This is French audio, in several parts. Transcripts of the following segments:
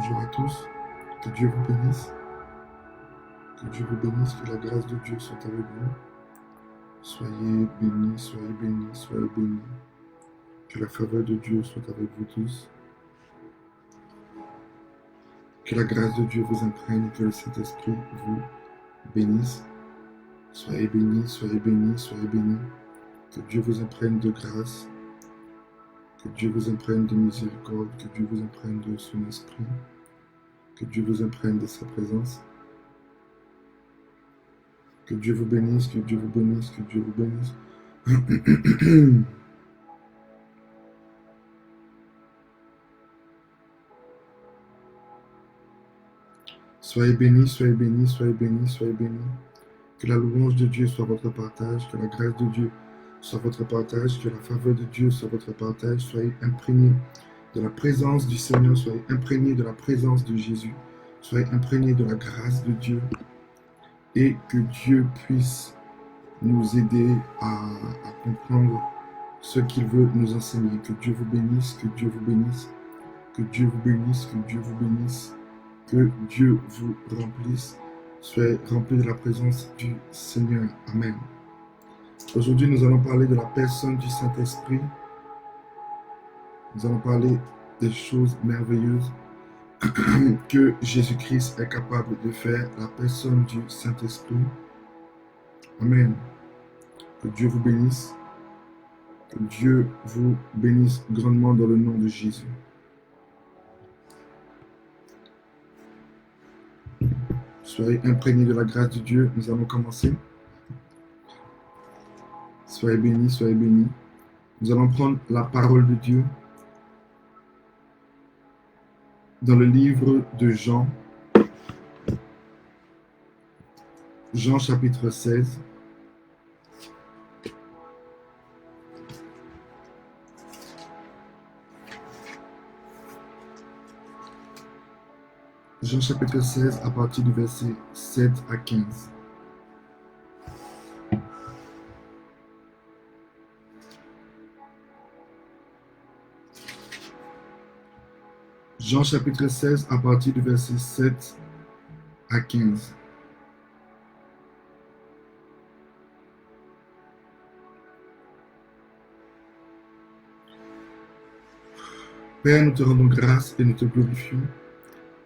Bonjour à tous, que Dieu vous bénisse, que Dieu vous bénisse, que la grâce de Dieu soit avec vous. Soyez bénis, soyez bénis, soyez bénis. Que la faveur de Dieu soit avec vous tous. Que la grâce de Dieu vous imprègne, que le Saint-Esprit vous bénisse. Soyez bénis, soyez bénis, soyez bénis. Que Dieu vous imprègne de grâce, que Dieu vous imprègne de miséricorde, que Dieu vous imprègne de son esprit, que Dieu vous imprègne de sa présence. Que Dieu vous bénisse, que Dieu vous bénisse, que Dieu vous bénisse. Soyez bénis, soyez bénis, soyez bénis, soyez bénis. Que la louange de Dieu soit votre partage, que la grâce de Dieu soit votre partage, que la faveur de Dieu soit votre partage. Soyez imprégnés de la présence du Seigneur, soyez imprégnés de la présence de Jésus, soyez imprégnés de la grâce de Dieu et que Dieu puisse nous aider à comprendre ce qu'il veut nous enseigner. Que Dieu vous bénisse, que Dieu vous bénisse, que Dieu vous bénisse, que Dieu vous bénisse, que Dieu vous remplisse. Soyez remplis de la présence du Seigneur. Amen. Aujourd'hui, nous allons parler de la personne du Saint-Esprit. Nous allons parler des choses merveilleuses que Jésus-Christ est capable de faire, la personne du Saint-Esprit. Amen. Que Dieu vous bénisse. Que Dieu vous bénisse grandement dans le nom de Jésus. Soyez imprégnés de la grâce de Dieu. Nous allons commencer. Soyez bénis, soyez bénis. Nous allons prendre la parole de Dieu dans le livre de Jean. Jean chapitre 16. Jean chapitre 16 à partir du verset 7 à 15. Jean chapitre 16 à partir du verset 7 à 15. Père, nous te rendons grâce et nous te glorifions.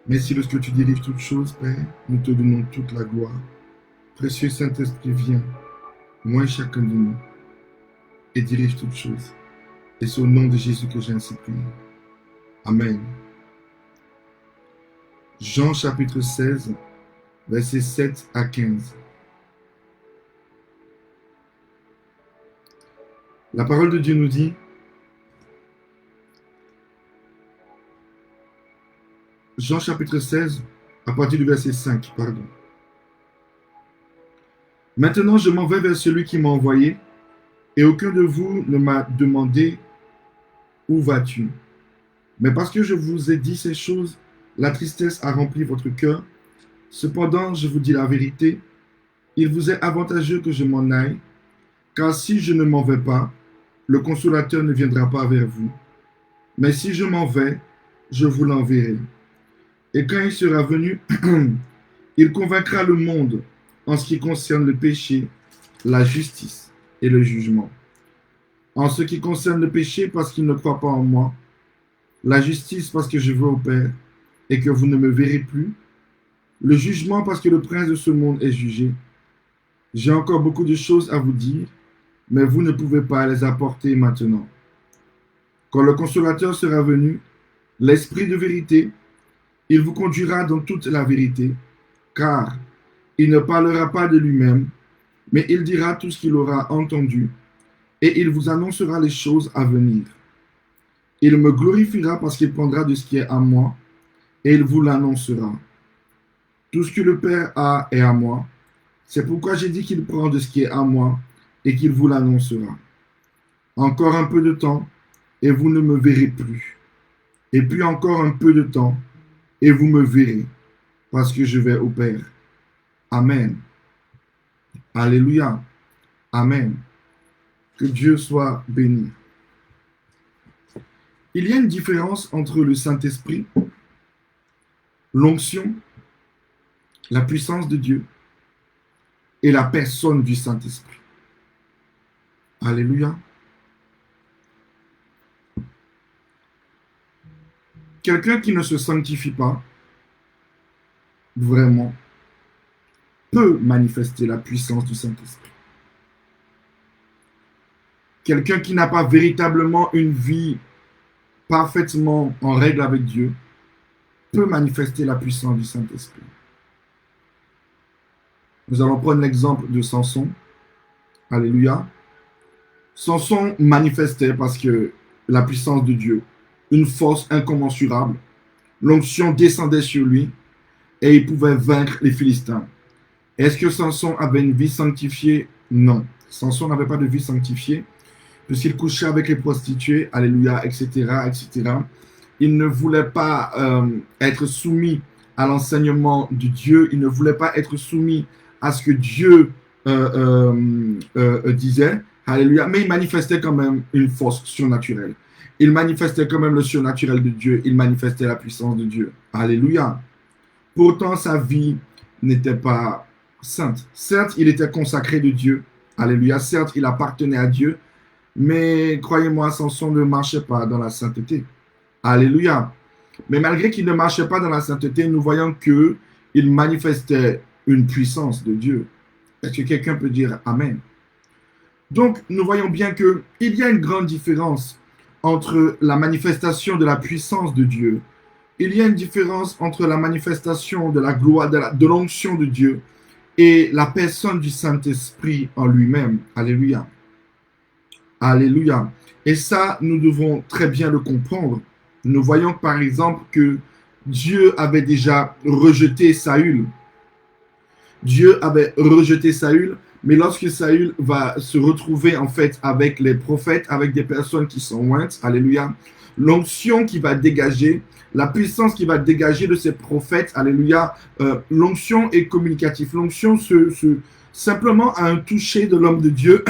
Merci de ce que tu diriges toutes choses, Père. Nous te donnons toute la gloire. Précieux Saint-Esprit, viens, moins chacun de nous, et dirige toutes choses. Et c'est au nom de Jésus que j'ai ainsi prié. Amen. Jean chapitre 16, versets 7 à 15. La parole de Dieu nous dit: Jean chapitre 16, à partir du verset 5, pardon. Maintenant, je m'en vais vers celui qui m'a envoyé, et aucun de vous ne m'a demandé où vas-tu. Mais parce que je vous ai dit ces choses, la tristesse a rempli votre cœur. Cependant, je vous dis la vérité, il vous est avantageux que je m'en aille, car si je ne m'en vais pas, le consolateur ne viendra pas vers vous. Mais si je m'en vais, je vous l'enverrai. Et quand il sera venu, il convaincra le monde en ce qui concerne le péché, la justice et le jugement. En ce qui concerne le péché, parce qu'il ne croit pas en moi, la justice, parce que je vais au Père et que vous ne me verrez plus, le jugement, parce que le prince de ce monde est jugé. J'ai encore beaucoup de choses à vous dire, mais vous ne pouvez pas les apporter maintenant. Quand le consolateur sera venu, l'Esprit de vérité, il vous conduira dans toute la vérité, car il ne parlera pas de lui-même, mais il dira tout ce qu'il aura entendu, et il vous annoncera les choses à venir. Il me glorifiera parce qu'il prendra de ce qui est à moi, et il vous l'annoncera. Tout ce que le Père a est à moi. C'est pourquoi j'ai dit qu'il prend de ce qui est à moi, et qu'il vous l'annoncera. Encore un peu de temps, et vous ne me verrez plus. Et puis encore un peu de temps, et vous me verrez, parce que je vais au Père. Amen. Alléluia. Amen. Que Dieu soit béni. Il y a une différence entre le Saint-Esprit l'onction, la puissance de Dieu et la personne du Saint-Esprit. Alléluia. Quelqu'un qui ne se sanctifie pas, vraiment, peut manifester la puissance du Saint-Esprit. Quelqu'un qui n'a pas véritablement une vie parfaitement en règle avec Dieu peut manifester la puissance du Saint-Esprit. Nous allons prendre l'exemple de Samson. Alléluia. Samson manifestait parce que la puissance de Dieu, une force incommensurable, l'onction descendait sur lui et il pouvait vaincre les Philistins. Est-ce que Samson avait une vie sanctifiée? Non. Samson n'avait pas de vie sanctifiée puisqu'il couchait avec les prostituées, alléluia, etc., etc. Il ne voulait pas être soumis à l'enseignement de Dieu. Il ne voulait pas être soumis à ce que Dieu disait. Alléluia. Mais il manifestait quand même une force surnaturelle. Il manifestait quand même le surnaturel de Dieu. Il manifestait la puissance de Dieu. Alléluia. Pourtant, sa vie n'était pas sainte. Certes, il était consacré de Dieu. Alléluia. Certes, il appartenait à Dieu. Mais croyez-moi, Samson ne marchait pas dans la sainteté. Alléluia. Mais malgré qu'il ne marchait pas dans la sainteté, nous voyons qu'il manifestait une puissance de Dieu. Est-ce que quelqu'un peut dire Amen? Donc, nous voyons bien qu'il y a une grande différence entre la manifestation de la puissance de Dieu. Il y a une différence entre la manifestation de la gloire, de l'onction de Dieu et la personne du Saint-Esprit en lui-même. Alléluia. Alléluia. Et ça, nous devons très bien le comprendre. Nous voyons par exemple que Dieu avait déjà rejeté Saül. Dieu avait rejeté Saül, mais lorsque Saül va se retrouver en fait avec les prophètes, avec des personnes qui sont ointes, alléluia, l'onction qui va dégager, la puissance qui va dégager de ces prophètes, alléluia, l'onction est communicative. L'onction simplement à un toucher de l'homme de Dieu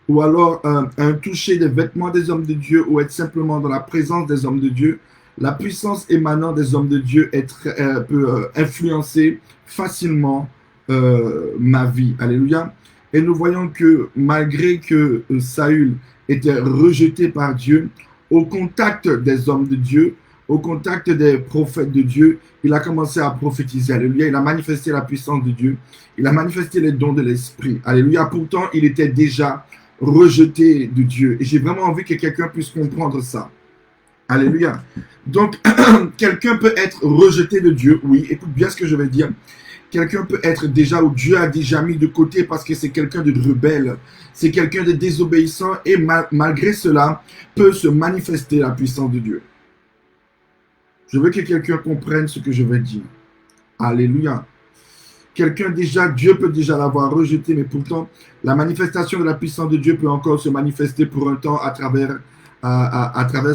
ou alors un toucher des vêtements des hommes de Dieu, ou être simplement dans la présence des hommes de Dieu, la puissance émanant des hommes de Dieu peut influencer facilement ma vie. Alléluia. Et nous voyons que malgré que Saül était rejeté par Dieu, au contact des hommes de Dieu, au contact des prophètes de Dieu, il a commencé à prophétiser. Alléluia. Il a manifesté la puissance de Dieu. Il a manifesté les dons de l'Esprit. Alléluia. Pourtant, il était déjà rejeté de Dieu. Et j'ai vraiment envie que quelqu'un puisse comprendre ça. Alléluia. Donc, quelqu'un peut être rejeté de Dieu. Oui, écoute bien ce que je vais dire. Quelqu'un peut être déjà, où Dieu a déjà mis de côté parce que c'est quelqu'un de rebelle. C'est quelqu'un de désobéissant et malgré cela, peut se manifester la puissance de Dieu. Je veux que quelqu'un comprenne ce que je vais dire. Alléluia. Quelqu'un déjà, Dieu peut déjà l'avoir rejeté, mais pourtant, la manifestation de la puissance de Dieu peut encore se manifester pour un temps à travers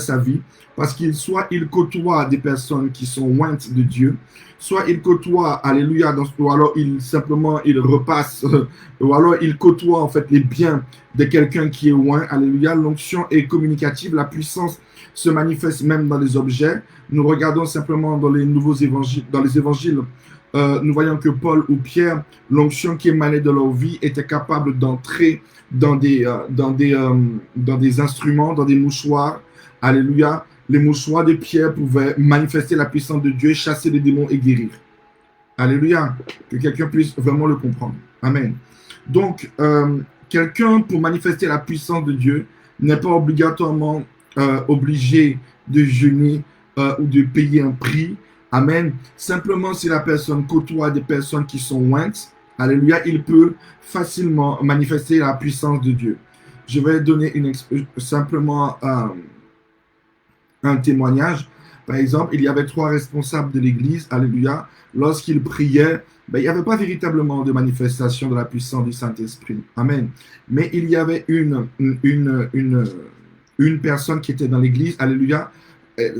sa vie. Parce qu'il soit il côtoie des personnes qui sont ointes de Dieu, soit il côtoie, alléluia, ou alors il repasse, ou alors il côtoie en fait les biens de quelqu'un qui est oint, alléluia. L'onction est communicative, la puissance se manifeste même dans les objets. Nous regardons simplement dans les nouveaux évangiles, dans les évangiles, nous voyons que Paul ou Pierre, l'onction qui émanait de leur vie était capable d'entrer dans des instruments, dans des mouchoirs. Alléluia. Les mouchoirs de Pierre pouvaient manifester la puissance de Dieu, chasser les démons et guérir. Alléluia. Que quelqu'un puisse vraiment le comprendre. Amen. Donc, quelqu'un pour manifester la puissance de Dieu n'est pas obligatoirement obligé de jeûner ou de payer un prix. Amen. Simplement, si la personne côtoie des personnes qui sont ointes, alléluia, il peut facilement manifester la puissance de Dieu. Je vais donner simplement un témoignage. Par exemple, il y avait 3 responsables de l'église, alléluia. Lorsqu'ils priaient, il n'y avait pas véritablement de manifestation de la puissance du Saint-Esprit. Amen. Mais il y avait une personne qui était dans l'église, alléluia.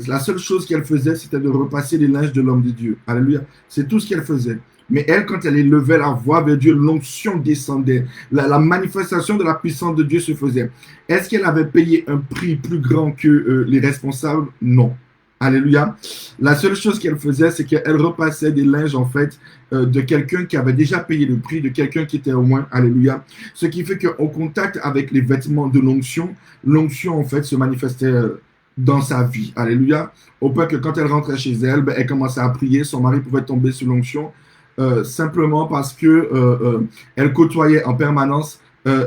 La seule chose qu'elle faisait, c'était de repasser les linges de l'homme de Dieu. Alléluia. C'est tout ce qu'elle faisait. Mais elle, quand elle élevait la voix vers Dieu, l'onction descendait. La manifestation de la puissance de Dieu se faisait. Est-ce qu'elle avait payé un prix plus grand que les responsables? Non. Alléluia. La seule chose qu'elle faisait, c'est qu'elle repassait des linges, en fait, de quelqu'un qui avait déjà payé le prix, de quelqu'un qui était au moins. Alléluia. Ce qui fait qu'au contact avec les vêtements de l'onction, l'onction, en fait, se manifestait dans sa vie. Alléluia. Au point que quand elle rentrait chez elle, ben, elle commençait à prier. Son mari pouvait tomber sous l'onction simplement parce que elle côtoyait en permanence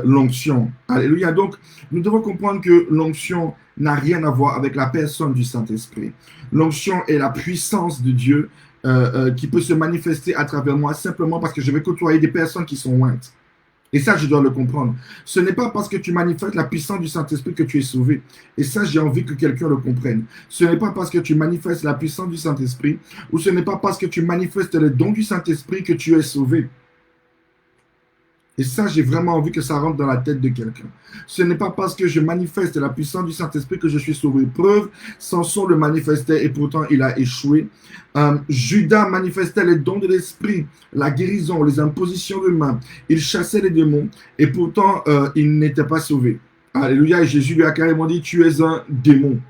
l'onction. Alléluia. Donc, nous devons comprendre que l'onction n'a rien à voir avec la personne du Saint-Esprit. L'onction est la puissance de Dieu qui peut se manifester à travers moi simplement parce que je vais côtoyer des personnes qui sont ointes. Et ça, je dois le comprendre. Ce n'est pas parce que tu manifestes la puissance du Saint-Esprit que tu es sauvé. Et ça, j'ai envie que quelqu'un le comprenne. Ce n'est pas parce que tu manifestes la puissance du Saint-Esprit ou ce n'est pas parce que tu manifestes les dons du Saint-Esprit que tu es sauvé. Et ça, j'ai vraiment envie que ça rentre dans la tête de quelqu'un. Ce n'est pas parce que je manifeste la puissance du Saint-Esprit que je suis sauvé. Preuve, Samson le manifestait et pourtant il a échoué. Judas manifestait les dons de l'Esprit, la guérison, les impositions de main. Il chassait les démons et pourtant il n'était pas sauvé. Alléluia. Et Jésus lui a carrément dit, tu es un démon.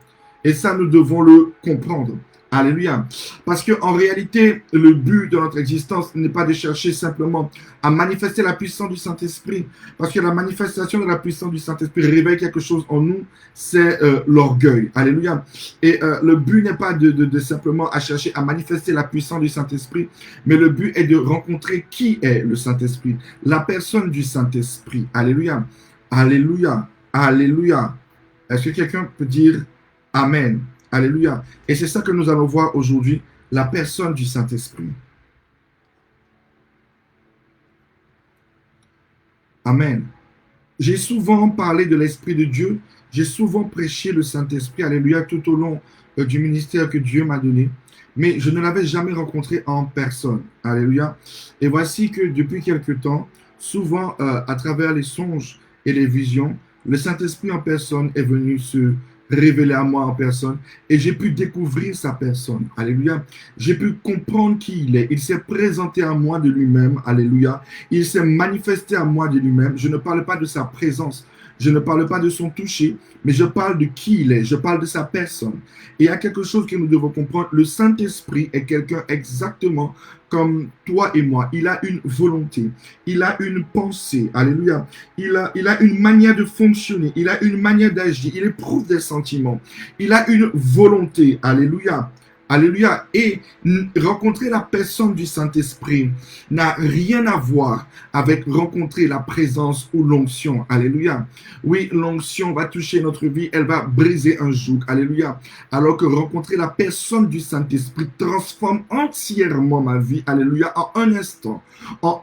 Et ça, nous devons le comprendre. Alléluia. Parce qu'en réalité, le but de notre existence n'est pas de chercher simplement à manifester la puissance du Saint-Esprit. Parce que la manifestation de la puissance du Saint-Esprit réveille quelque chose en nous, c'est l'orgueil. Alléluia. Et le but n'est pas de simplement à chercher à manifester la puissance du Saint-Esprit, mais le but est de rencontrer qui est le Saint-Esprit, la personne du Saint-Esprit. Alléluia. Alléluia. Alléluia. Est-ce que quelqu'un peut dire Amen? Alléluia. Et c'est ça que nous allons voir aujourd'hui, la personne du Saint-Esprit. Amen. J'ai souvent parlé de l'Esprit de Dieu. J'ai souvent prêché le Saint-Esprit, alléluia, tout au long du ministère que Dieu m'a donné. Mais je ne l'avais jamais rencontré en personne. Alléluia. Et voici que depuis quelque temps, souvent à travers les songes et les visions, le Saint-Esprit en personne est venu se révélé à moi en personne et j'ai pu découvrir sa personne. Alléluia. J'ai pu comprendre qui il est. Il s'est présenté à moi de lui-même. Alléluia. Il s'est manifesté à moi de lui-même. Je ne parle pas de sa présence. Je ne parle pas de son toucher, mais je parle de qui il est. Je parle de sa personne. Et il y a quelque chose que nous devons comprendre. Le Saint-Esprit est quelqu'un exactement comme toi et moi. Il a une volonté. Il a une pensée. Alléluia. Il a une manière de fonctionner. Il a une manière d'agir. Il éprouve des sentiments. Il a une volonté. Alléluia. Alléluia. Et rencontrer la personne du Saint-Esprit n'a rien à voir avec rencontrer la présence ou l'onction. Alléluia. Oui, l'onction va toucher notre vie, elle va briser un joug. Alléluia. Alors que rencontrer la personne du Saint-Esprit transforme entièrement ma vie. Alléluia. En un instant, en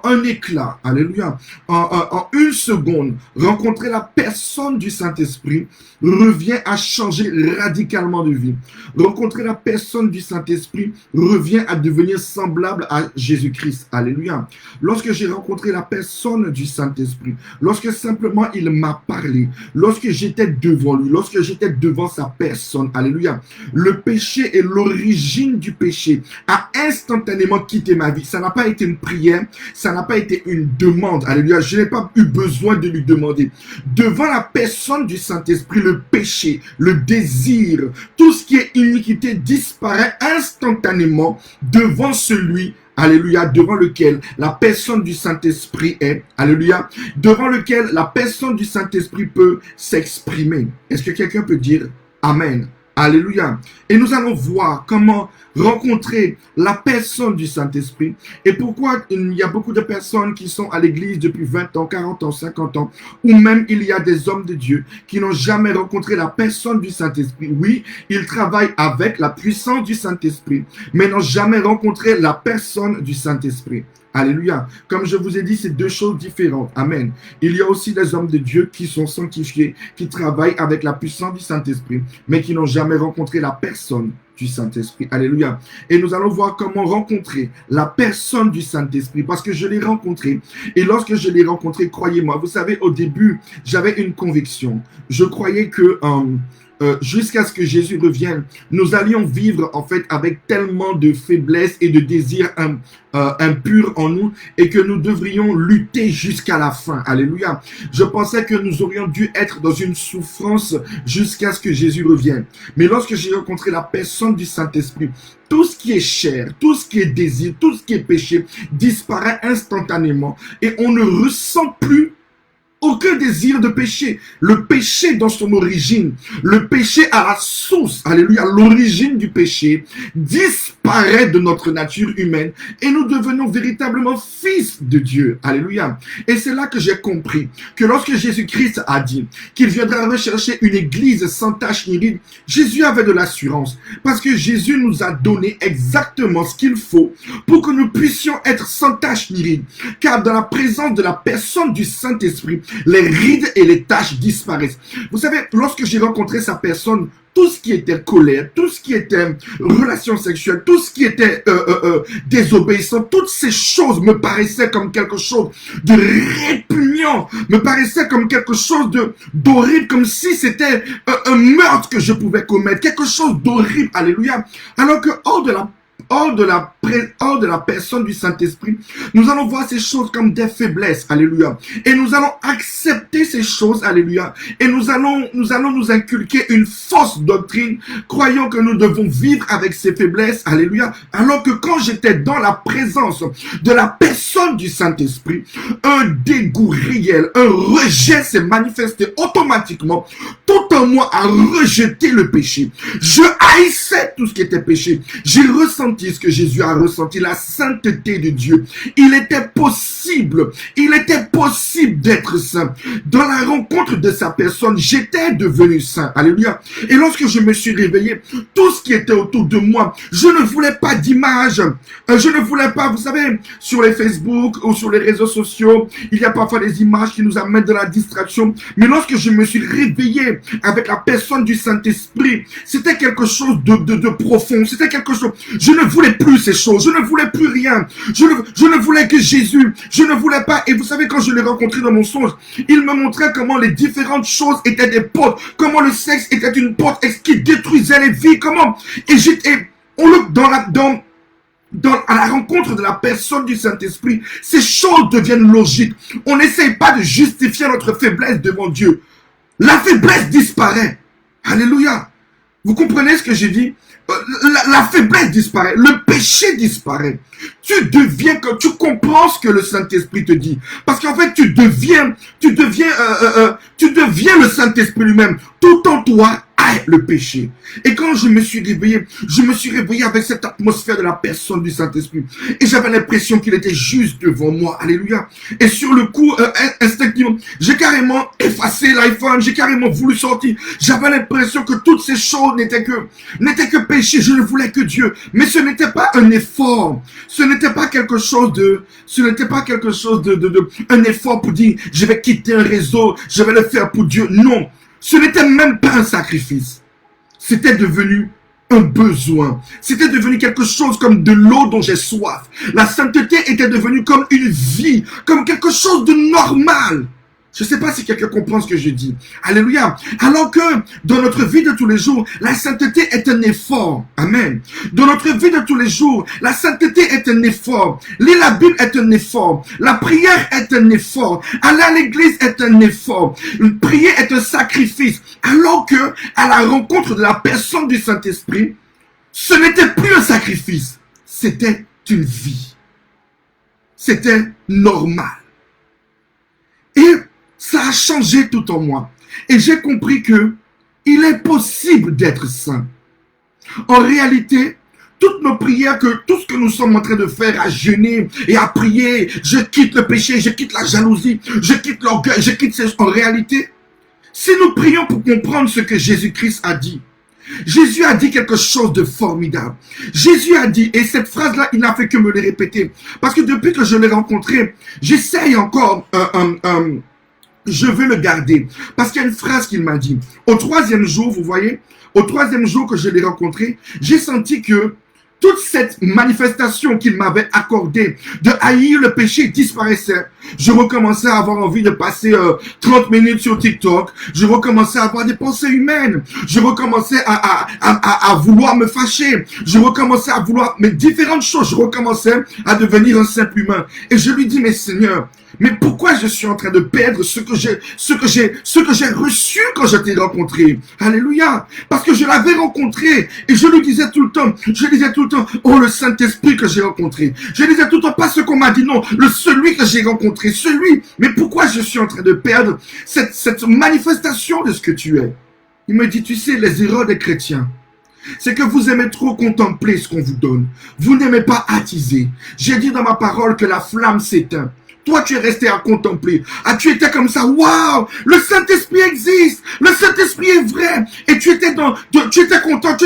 un éclat. Alléluia. En une seconde, rencontrer la personne du Saint-Esprit revient à changer radicalement de vie. Rencontrer la personne du Saint-Esprit revient à devenir semblable à Jésus-Christ. Alléluia. Lorsque j'ai rencontré la personne du Saint-Esprit, lorsque simplement il m'a parlé, lorsque j'étais devant lui, lorsque j'étais devant sa personne, alléluia, le péché et l'origine du péché a instantanément quitté ma vie. Ça n'a pas été une prière, ça n'a pas été une demande. Alléluia. Je n'ai pas eu besoin de lui demander. Devant la personne du Saint-Esprit, le péché, le désir, tout ce qui est iniquité disparaît instantanément devant celui, alléluia, devant lequel la personne du Saint-Esprit est, alléluia, devant lequel la personne du Saint-Esprit peut s'exprimer. Est-ce que quelqu'un peut dire Amen? Alléluia. Et nous allons voir comment rencontrer la personne du Saint-Esprit et pourquoi il y a beaucoup de personnes qui sont à l'église depuis 20 ans, 40 ans, 50 ans, ou même il y a des hommes de Dieu qui n'ont jamais rencontré la personne du Saint-Esprit. Oui, ils travaillent avec la puissance du Saint-Esprit, mais n'ont jamais rencontré la personne du Saint-Esprit. Alléluia. Comme je vous ai dit, c'est deux choses différentes. Amen. Il y a aussi des hommes de Dieu qui sont sanctifiés, qui travaillent avec la puissance du Saint-Esprit, mais qui n'ont jamais rencontré la personne du Saint-Esprit. Alléluia. Et nous allons voir comment rencontrer la personne du Saint-Esprit, parce que je l'ai rencontré. Et lorsque je l'ai rencontré, croyez-moi, vous savez, au début, j'avais une conviction. Je croyais que jusqu'à ce que Jésus revienne, nous allions vivre en fait avec tellement de faiblesses et de désirs impurs en nous et que nous devrions lutter jusqu'à la fin. Alléluia. Je pensais que nous aurions dû être dans une souffrance jusqu'à ce que Jésus revienne. Mais lorsque j'ai rencontré la personne du Saint-Esprit, tout ce qui est chair, tout ce qui est désir, tout ce qui est péché disparaît instantanément et on ne ressent plus aucun désir de péché. Le péché dans son origine, le péché à la source, alléluia, l'origine du péché disparaît de notre nature humaine et nous devenons véritablement fils de Dieu. Alléluia. Et c'est là que j'ai compris que lorsque Jésus-Christ a dit qu'il viendra rechercher une église sans tache ni ride, Jésus avait de l'assurance parce que Jésus nous a donné exactement ce qu'il faut pour que nous puissions être sans tache ni ride. Car dans la présence de la personne du Saint-Esprit, les rides et les taches disparaissent. Vous savez, lorsque j'ai rencontré sa personne, tout ce qui était colère, tout ce qui était relation sexuelle, tout ce qui était désobéissant, toutes ces choses me paraissaient comme quelque chose de répugnant, me paraissaient comme quelque chose d'horrible, comme si c'était un meurtre que je pouvais commettre, quelque chose d'horrible, alléluia. Alors que hors de la personne du Saint-Esprit, nous allons voir ces choses comme des faiblesses, alléluia. Et nous allons accepter ces choses, alléluia. Et nous allons nous inculquer une fausse doctrine, croyant que nous devons vivre avec ces faiblesses, alléluia. Alors que quand j'étais dans la présence de la personne du Saint-Esprit, un dégoût réel, un rejet s'est manifesté automatiquement. Tout en moi a rejeté le péché. Je haïssais tout ce qui était péché. J'ai ressenti ce que Jésus a ressenti, la sainteté de Dieu. Il était possible d'être saint. Dans la rencontre de sa personne, j'étais devenu saint. Alléluia. Et lorsque je me suis réveillé, tout ce qui était autour de moi, je ne voulais pas d'image. Je ne voulais pas, vous savez, sur les Facebook ou sur les réseaux sociaux, il y a parfois des images qui nous amènent de la distraction. Mais lorsque je me suis réveillé avec la personne du Saint-Esprit, c'était quelque chose de profond. C'était quelque chose. Je ne voulais plus ces choses. Je ne voulais plus rien. Je ne voulais que Jésus. Je ne voulais pas. Et vous savez, quand je l'ai rencontré dans mon songe, il me montrait comment les différentes choses étaient des portes. Comment le sexe était une porte qui détruisait les vies. Comment. Et j'étais, à la rencontre de la personne du Saint-Esprit, ces choses deviennent logiques. On n'essaye pas de justifier notre faiblesse devant Dieu. La faiblesse disparaît. Alléluia. Vous comprenez ce que j'ai dit? La faiblesse disparaît, le péché disparaît. Tu comprends ce que le Saint-Esprit te dit. Parce qu'en fait, tu deviens le Saint-Esprit lui-même. Tout en toi a le péché. Et quand je me suis réveillé avec cette atmosphère de la personne du Saint-Esprit. Et j'avais l'impression qu'il était juste devant moi. Alléluia. Et sur le coup, instinctivement, j'ai carrément effacé l'iPhone. J'ai carrément voulu sortir. J'avais l'impression que toutes ces choses n'étaient que péché. Je ne voulais que Dieu. Mais ce n'était pas un effort. Ce n'était pas quelque chose un effort pour dire, je vais quitter un réseau, je vais le faire pour Dieu. Non. Ce n'était même pas un sacrifice. C'était devenu un besoin. C'était devenu quelque chose comme de l'eau dont j'ai soif. La sainteté était devenue comme une vie, comme quelque chose de normal. Je ne sais pas si quelqu'un comprend ce que je dis. Alléluia. Alors que dans notre vie de tous les jours, la sainteté est un effort. Amen. Dans notre vie de tous les jours, la sainteté est un effort. Lire la Bible est un effort. La prière est un effort. Aller à l'église est un effort. Prier est un sacrifice. Alors que à la rencontre de la personne du Saint-Esprit, ce n'était plus un sacrifice. C'était une vie. C'était normal. Et ça a changé tout en moi. Et j'ai compris que il est possible d'être saint. En réalité, toutes nos prières, tout ce que nous sommes en train de faire, à jeûner et à prier, je quitte le péché, je quitte la jalousie, je quitte l'orgueil, je quitte ces... En réalité, si nous prions pour comprendre ce que Jésus-Christ a dit, Jésus a dit quelque chose de formidable. Jésus a dit, et cette phrase-là, il n'a fait que me le répéter. Parce que depuis que je l'ai rencontré, j'essaye encore... je veux le garder. Parce qu'il y a une phrase qu'il m'a dit. Au 3e jour, vous voyez, au 3e jour que je l'ai rencontré, j'ai senti que toute cette manifestation qu'il m'avait accordée de haïr le péché disparaissait. Je recommençais à avoir envie de passer 30 minutes sur TikTok. Je recommençais à avoir des pensées humaines. Je recommençais à vouloir me fâcher. Je recommençais à vouloir mais différentes choses. Je recommençais à devenir un simple humain. Et je lui dis, mais Seigneur, mais pourquoi je suis en train de perdre ce que j'ai reçu quand je t'ai rencontré? Alléluia. Parce que je l'avais rencontré et je lui disais tout le temps, oh le Saint-Esprit que j'ai rencontré. Je disais tout le temps, pas ce qu'on m'a dit, non, celui que j'ai rencontré, celui. Mais pourquoi je suis en train de perdre cette manifestation de ce que tu es? Il me dit, tu sais, les erreurs des chrétiens, c'est que vous aimez trop contempler ce qu'on vous donne. Vous n'aimez pas attiser. J'ai dit dans ma parole que la flamme s'éteint. Toi, tu es resté à contempler. Ah, tu étais comme ça. Waouh! Le Saint-Esprit existe. Le Saint-Esprit est vrai. Et tu étais content.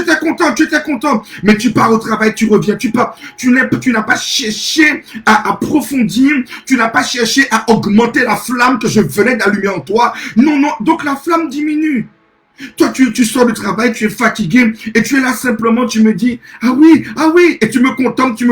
Mais tu pars au travail, tu reviens. Tu n'as pas cherché à approfondir. Tu n'as pas cherché à augmenter la flamme que je venais d'allumer en toi. Non. Donc la flamme diminue. Toi, tu sors du travail, tu es fatigué et tu es là simplement, tu me dis, ah oui, et tu me contemples,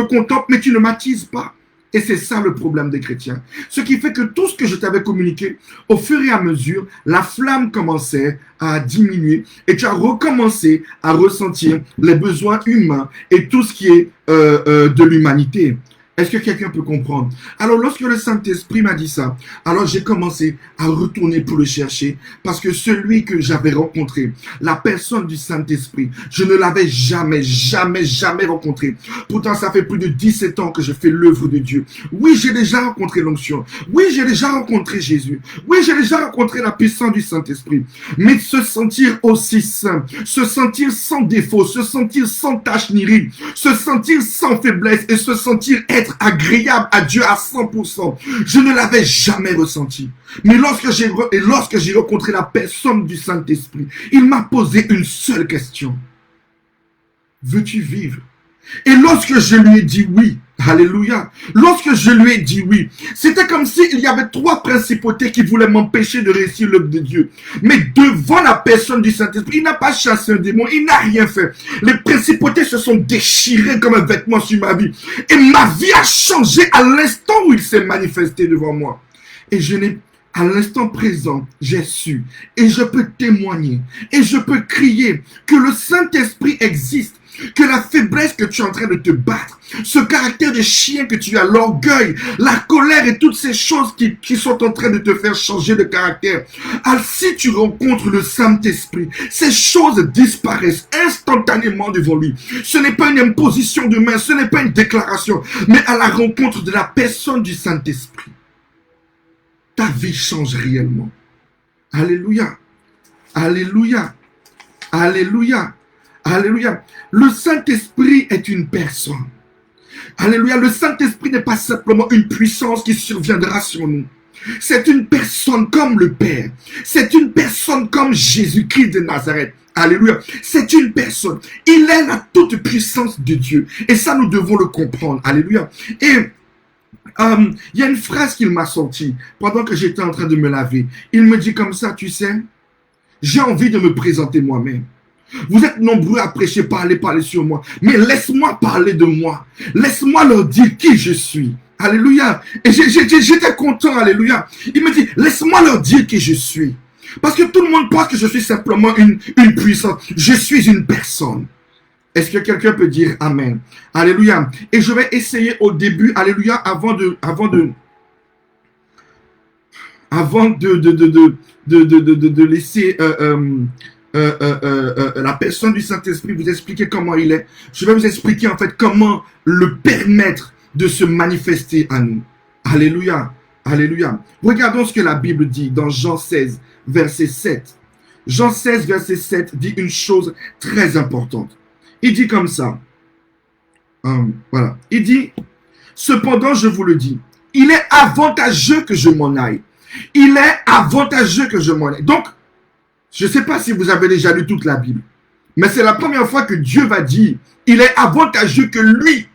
mais tu ne m'attises pas. Et c'est ça le problème des chrétiens. Ce qui fait que tout ce que je t'avais communiqué, au fur et à mesure, la flamme commençait à diminuer et tu as recommencé à ressentir les besoins humains et tout ce qui est de l'humanité. Est-ce que quelqu'un peut comprendre? Alors, lorsque le Saint-Esprit m'a dit ça, alors j'ai commencé à retourner pour le chercher parce que celui que j'avais rencontré, la personne du Saint-Esprit, je ne l'avais jamais rencontré. Pourtant, ça fait plus de 17 ans que je fais l'œuvre de Dieu. Oui, j'ai déjà rencontré l'onction. Oui, j'ai déjà rencontré Jésus. Oui, j'ai déjà rencontré la puissance du Saint-Esprit. Mais se sentir aussi saint, se sentir sans défaut, se sentir sans tache ni ride, se sentir sans faiblesse et se sentir être agréable à Dieu à 100%. Je ne l'avais jamais ressenti. Mais lorsque j'ai rencontré la personne du Saint-Esprit, il m'a posé une seule question. Veux-tu vivre? Et lorsque je lui ai dit oui, alléluia, lorsque je lui ai dit oui, c'était comme s'il y avait 3 principautés qui voulaient m'empêcher de réussir l'œuvre de Dieu. Mais devant la personne du Saint-Esprit, il n'a pas chassé un démon, il n'a rien fait. Les principautés se sont déchirées comme un vêtement sur ma vie. Et ma vie a changé à l'instant où il s'est manifesté devant moi. Et à l'instant présent, j'ai su, et je peux témoigner, et je peux crier que le Saint-Esprit existe, que la faiblesse que tu es en train de te battre, ce caractère de chien que tu as, l'orgueil, la colère et toutes ces choses qui sont en train de te faire changer de caractère. Alors, si tu rencontres le Saint-Esprit, ces choses disparaissent instantanément devant lui. Ce n'est pas une imposition de main, ce n'est pas une déclaration, mais à la rencontre de la personne du Saint-Esprit, ta vie change réellement. Alléluia. Alléluia. Alléluia. Alléluia. Le Saint-Esprit est une personne. Alléluia. Le Saint-Esprit n'est pas simplement une puissance qui surviendra sur nous. C'est une personne comme le Père. C'est une personne comme Jésus-Christ de Nazareth. Alléluia. C'est une personne. Il est la toute puissance de Dieu. Et ça, nous devons le comprendre. Alléluia. Et il y a une phrase qu'il m'a sortie pendant que j'étais en train de me laver. Il me dit comme ça, tu sais, j'ai envie de me présenter moi-même. Vous êtes nombreux à prêcher, parler sur moi. Mais laisse-moi parler de moi. Laisse-moi leur dire qui je suis. Alléluia. Et j'étais content, alléluia. Il me dit, laisse-moi leur dire qui je suis. Parce que tout le monde pense que je suis simplement une puissance. Je suis une personne. Est-ce que quelqu'un peut dire Amen? Alléluia. Et je vais essayer au début, alléluia, avant de laisser la personne du Saint-Esprit vous expliquer comment il est. Je vais vous expliquer en fait comment le permettre de se manifester à nous. Alléluia. Alléluia. Regardons ce que la Bible dit dans Jean 16, verset 7. Jean 16, verset 7 dit une chose très importante. Il dit comme ça. Voilà. Il dit, cependant, je vous le dis, il est avantageux que je m'en aille. Il est avantageux que je m'en aille. Donc, je ne sais pas si vous avez déjà lu toute la Bible, mais c'est la première fois que Dieu va dire, il est avantageux que lui,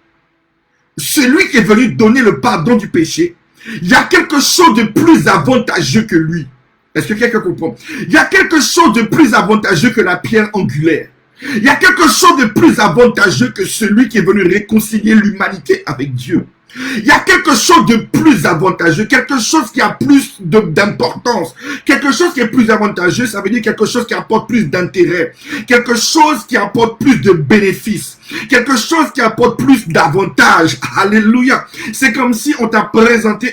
celui qui est venu donner le pardon du péché, il y a quelque chose de plus avantageux que lui. Est-ce que quelqu'un comprend? Il y a quelque chose de plus avantageux que la pierre angulaire. Il y a quelque chose de plus avantageux que celui qui est venu réconcilier l'humanité avec Dieu. Il y a quelque chose de plus avantageux, quelque chose qui a plus d'importance, quelque chose qui est plus avantageux, ça veut dire quelque chose qui apporte plus d'intérêt, quelque chose qui apporte plus de bénéfices, quelque chose qui apporte plus d'avantages. Alléluia. C'est comme si on t'a présenté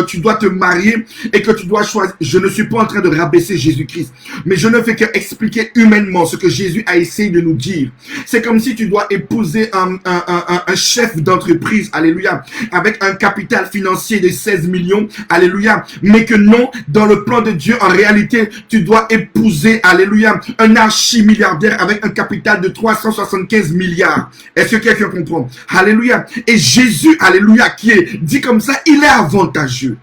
tu dois te marier et que tu dois choisir. Je ne suis pas en train de rabaisser Jésus-Christ, mais je ne fais qu'expliquer humainement ce que Jésus a essayé de nous dire. C'est comme si tu dois épouser un chef d'entreprise, alléluia, avec un capital financier de 16 millions, alléluia, mais que non, dans le plan de Dieu, en réalité, tu dois épouser, alléluia, un archi-milliardaire avec un capital de 375 milliards. Est-ce que quelqu'un comprend? Alléluia. Et Jésus, alléluia, qui est dit comme ça, il est avantageux.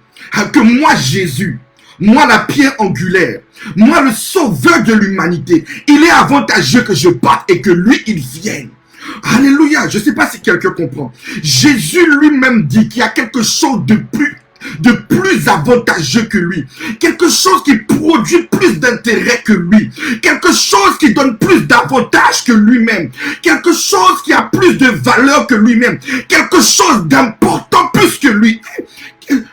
Que moi, Jésus, moi la pierre angulaire, moi le sauveur de l'humanité, il est avantageux que je parte et que lui, il vienne. Alléluia, je ne sais pas si quelqu'un comprend. Jésus lui-même dit qu'il y a quelque chose de plus avantageux que lui, quelque chose qui produit plus d'intérêt que lui, quelque chose qui donne plus d'avantages que lui-même, quelque chose qui a plus de valeur que lui-même, quelque chose d'important plus que lui.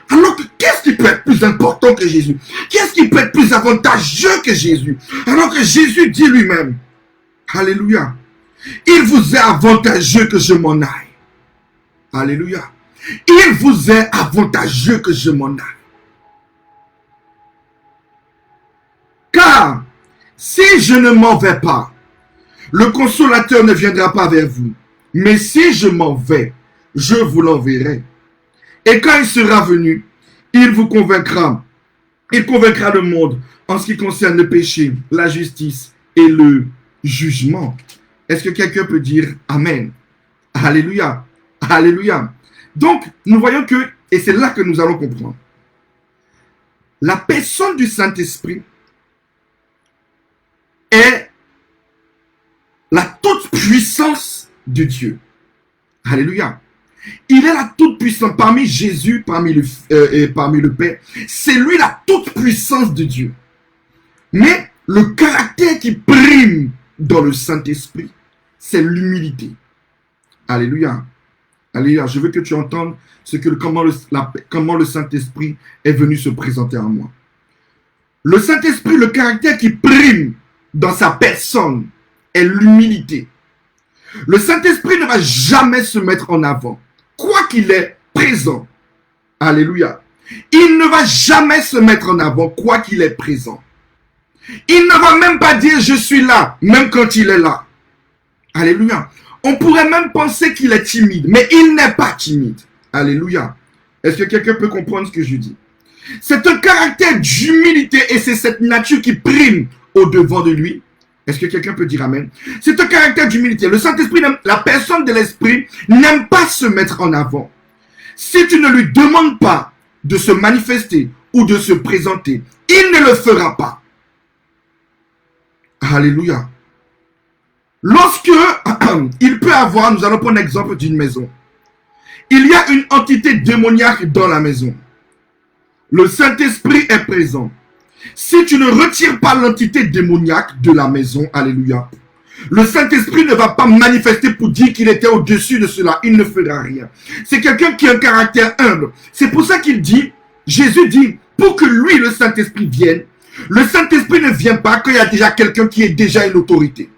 Alors qu'est-ce qui peut être plus important que Jésus? Qu'est-ce qui peut être plus avantageux que Jésus? Alors que Jésus dit lui-même, alléluia, il vous est avantageux que je m'en aille. Alléluia. Il vous est avantageux que je m'en aille. Car si je ne m'en vais pas, le consolateur ne viendra pas vers vous. Mais si je m'en vais, je vous l'enverrai. Et quand il sera venu, il vous convaincra. Il convaincra le monde en ce qui concerne le péché, la justice et le jugement. Est-ce que quelqu'un peut dire Amen? Alléluia. Alléluia. Donc, nous voyons que, et c'est là que nous allons comprendre, la personne du Saint-Esprit est la toute-puissance de Dieu. Alléluia. Il est la toute-puissance parmi Jésus, parmi le Père. C'est lui la toute-puissance de Dieu. Mais le caractère qui prime dans le Saint-Esprit, c'est l'humilité. Alléluia. Alléluia. Je veux que tu entendes comment le Saint-Esprit est venu se présenter à moi. Le Saint-Esprit, le caractère qui prime dans sa personne est l'humilité. Le Saint-Esprit ne va jamais se mettre en avant, quoi qu'il est présent. Alléluia. Il ne va jamais se mettre en avant, quoi qu'il est présent. Il ne va même pas dire je suis là, même quand il est là. Alléluia. On pourrait même penser qu'il est timide, mais il n'est pas timide. Alléluia. Est-ce que quelqu'un peut comprendre ce que je dis? C'est un caractère d'humilité et c'est cette nature qui prime au-devant de lui. Est-ce que quelqu'un peut dire Amen? C'est un caractère d'humilité. Le Saint-Esprit, la personne de l'Esprit, n'aime pas se mettre en avant. Si tu ne lui demandes pas de se manifester ou de se présenter, il ne le fera pas. Alléluia. Lorsque il peut avoir, nous allons prendre l'exemple d'une maison. Il y a une entité démoniaque dans la maison. Le Saint-Esprit est présent. Si tu ne retires pas l'entité démoniaque de la maison, alléluia, le Saint-Esprit ne va pas manifester pour dire qu'il était au-dessus de cela. Il ne fera rien. C'est quelqu'un qui a un caractère humble. C'est pour ça qu'il dit, Jésus dit, pour que lui, le Saint-Esprit, vienne, le Saint-Esprit ne vient pas quand il y a déjà quelqu'un qui est déjà une autorité.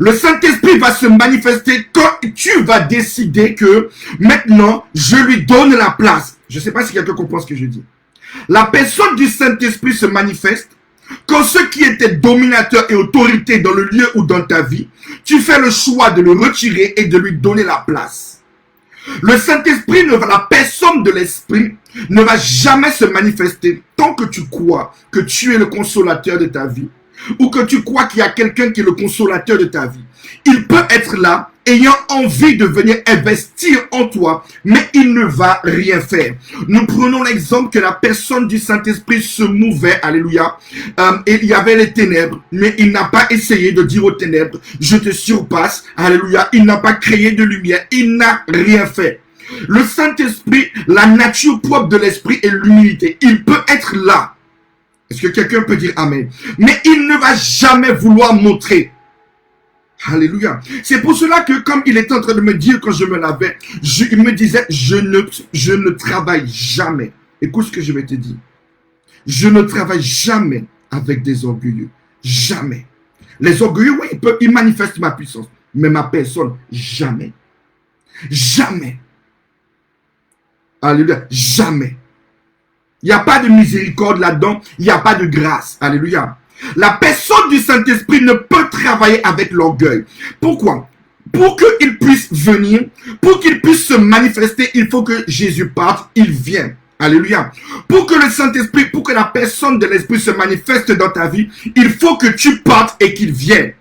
Le Saint-Esprit va se manifester quand tu vas décider que maintenant, je lui donne la place. Je ne sais pas si quelqu'un comprend ce que je dis. La personne du Saint-Esprit se manifeste quand ceux qui étaient dominateurs et autorités dans le lieu ou dans ta vie, tu fais le choix de le retirer et de lui donner la place. Le Saint-Esprit, la personne de l'Esprit ne va jamais se manifester tant que tu crois que tu es le consolateur de ta vie ou que tu crois qu'il y a quelqu'un qui est le consolateur de ta vie. Il peut être là, ayant envie de venir investir en toi, mais il ne va rien faire. Nous prenons l'exemple que la personne du Saint-Esprit se mouvait, alléluia, et il y avait les ténèbres, mais il n'a pas essayé de dire aux ténèbres, je te surpasse, alléluia, il n'a pas créé de lumière, il n'a rien fait. Le Saint-Esprit, la nature propre de l'Esprit est l'humilité. Il peut être là, Est-ce que quelqu'un peut dire Amen? Mais il ne va jamais vouloir montrer. Alléluia. C'est pour cela que comme il était en train de me dire quand je me lavais, il me disait, je ne travaille jamais. Écoute ce que je vais te dire. Je ne travaille jamais avec des orgueilleux. Jamais. Les orgueilleux, oui, ils manifestent ma puissance. Mais ma personne, jamais. Jamais. Alléluia. Jamais. Il n'y a pas de miséricorde là-dedans. Il n'y a pas de grâce. Alléluia. La personne du Saint-Esprit ne peut travailler avec l'orgueil. Pourquoi? Pour qu'il puisse venir, pour qu'il puisse se manifester, il faut que Jésus parte, il vient. Alléluia. Pour que le Saint-Esprit, pour que la personne de l'Esprit se manifeste dans ta vie, il faut que tu partes et qu'il vienne.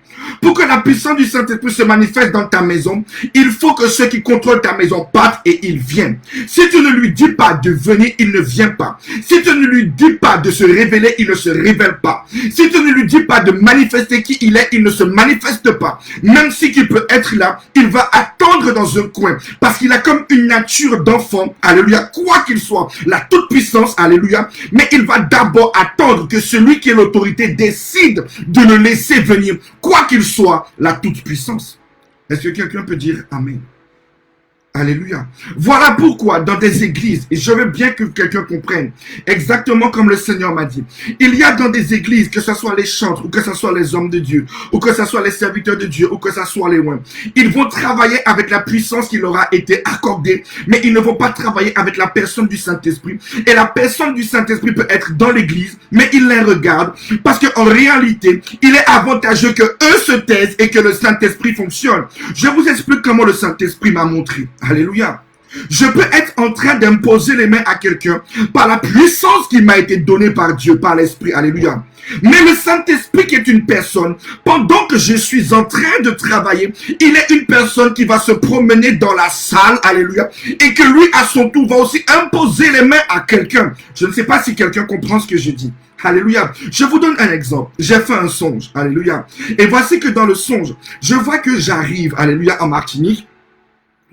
Pour que la puissance du Saint-Esprit se manifeste dans ta maison, il faut que ceux qui contrôlent ta maison partent et ils viennent. Si tu ne lui dis pas de venir, il ne vient pas. Si tu ne lui dis pas de se révéler, il ne se révèle pas. Si tu ne lui dis pas de manifester qui il est, il ne se manifeste pas. Même si il peut être là, il va attendre dans un coin. Parce qu'il a comme une nature d'enfant, alléluia, quoi qu'il soit, la toute-puissance, alléluia. Mais il va d'abord attendre que celui qui est l'autorité décide de le laisser venir, quoi qu'il soit, la toute-puissance. Est-ce que quelqu'un peut dire Amen? Alléluia. Voilà pourquoi dans des églises, et je veux bien que quelqu'un comprenne, exactement comme le Seigneur m'a dit, il y a dans des églises, que ce soit les chantres, ou que ce soit les hommes de Dieu, ou que ce soit les serviteurs de Dieu, ou que ce soit les loin, ils vont travailler avec la puissance qui leur a été accordée, mais ils ne vont pas travailler avec la personne du Saint-Esprit. Et la personne du Saint-Esprit peut être dans l'église, mais ils les regardent, parce qu'en réalité, il est avantageux que eux se taisent et que le Saint-Esprit fonctionne. Je vous explique comment le Saint-Esprit m'a montré. Alléluia. Je peux être en train d'imposer les mains à quelqu'un par la puissance qui m'a été donnée par Dieu, par l'Esprit. Alléluia. Mais le Saint-Esprit qui est une personne, pendant que je suis en train de travailler, il est une personne qui va se promener dans la salle, alléluia, et que lui, à son tour, va aussi imposer les mains à quelqu'un. Je ne sais pas si quelqu'un comprend ce que je dis. Alléluia. Je vous donne un exemple. J'ai fait un songe. Alléluia. Et voici que dans le songe, je vois que j'arrive, alléluia, en Martinique,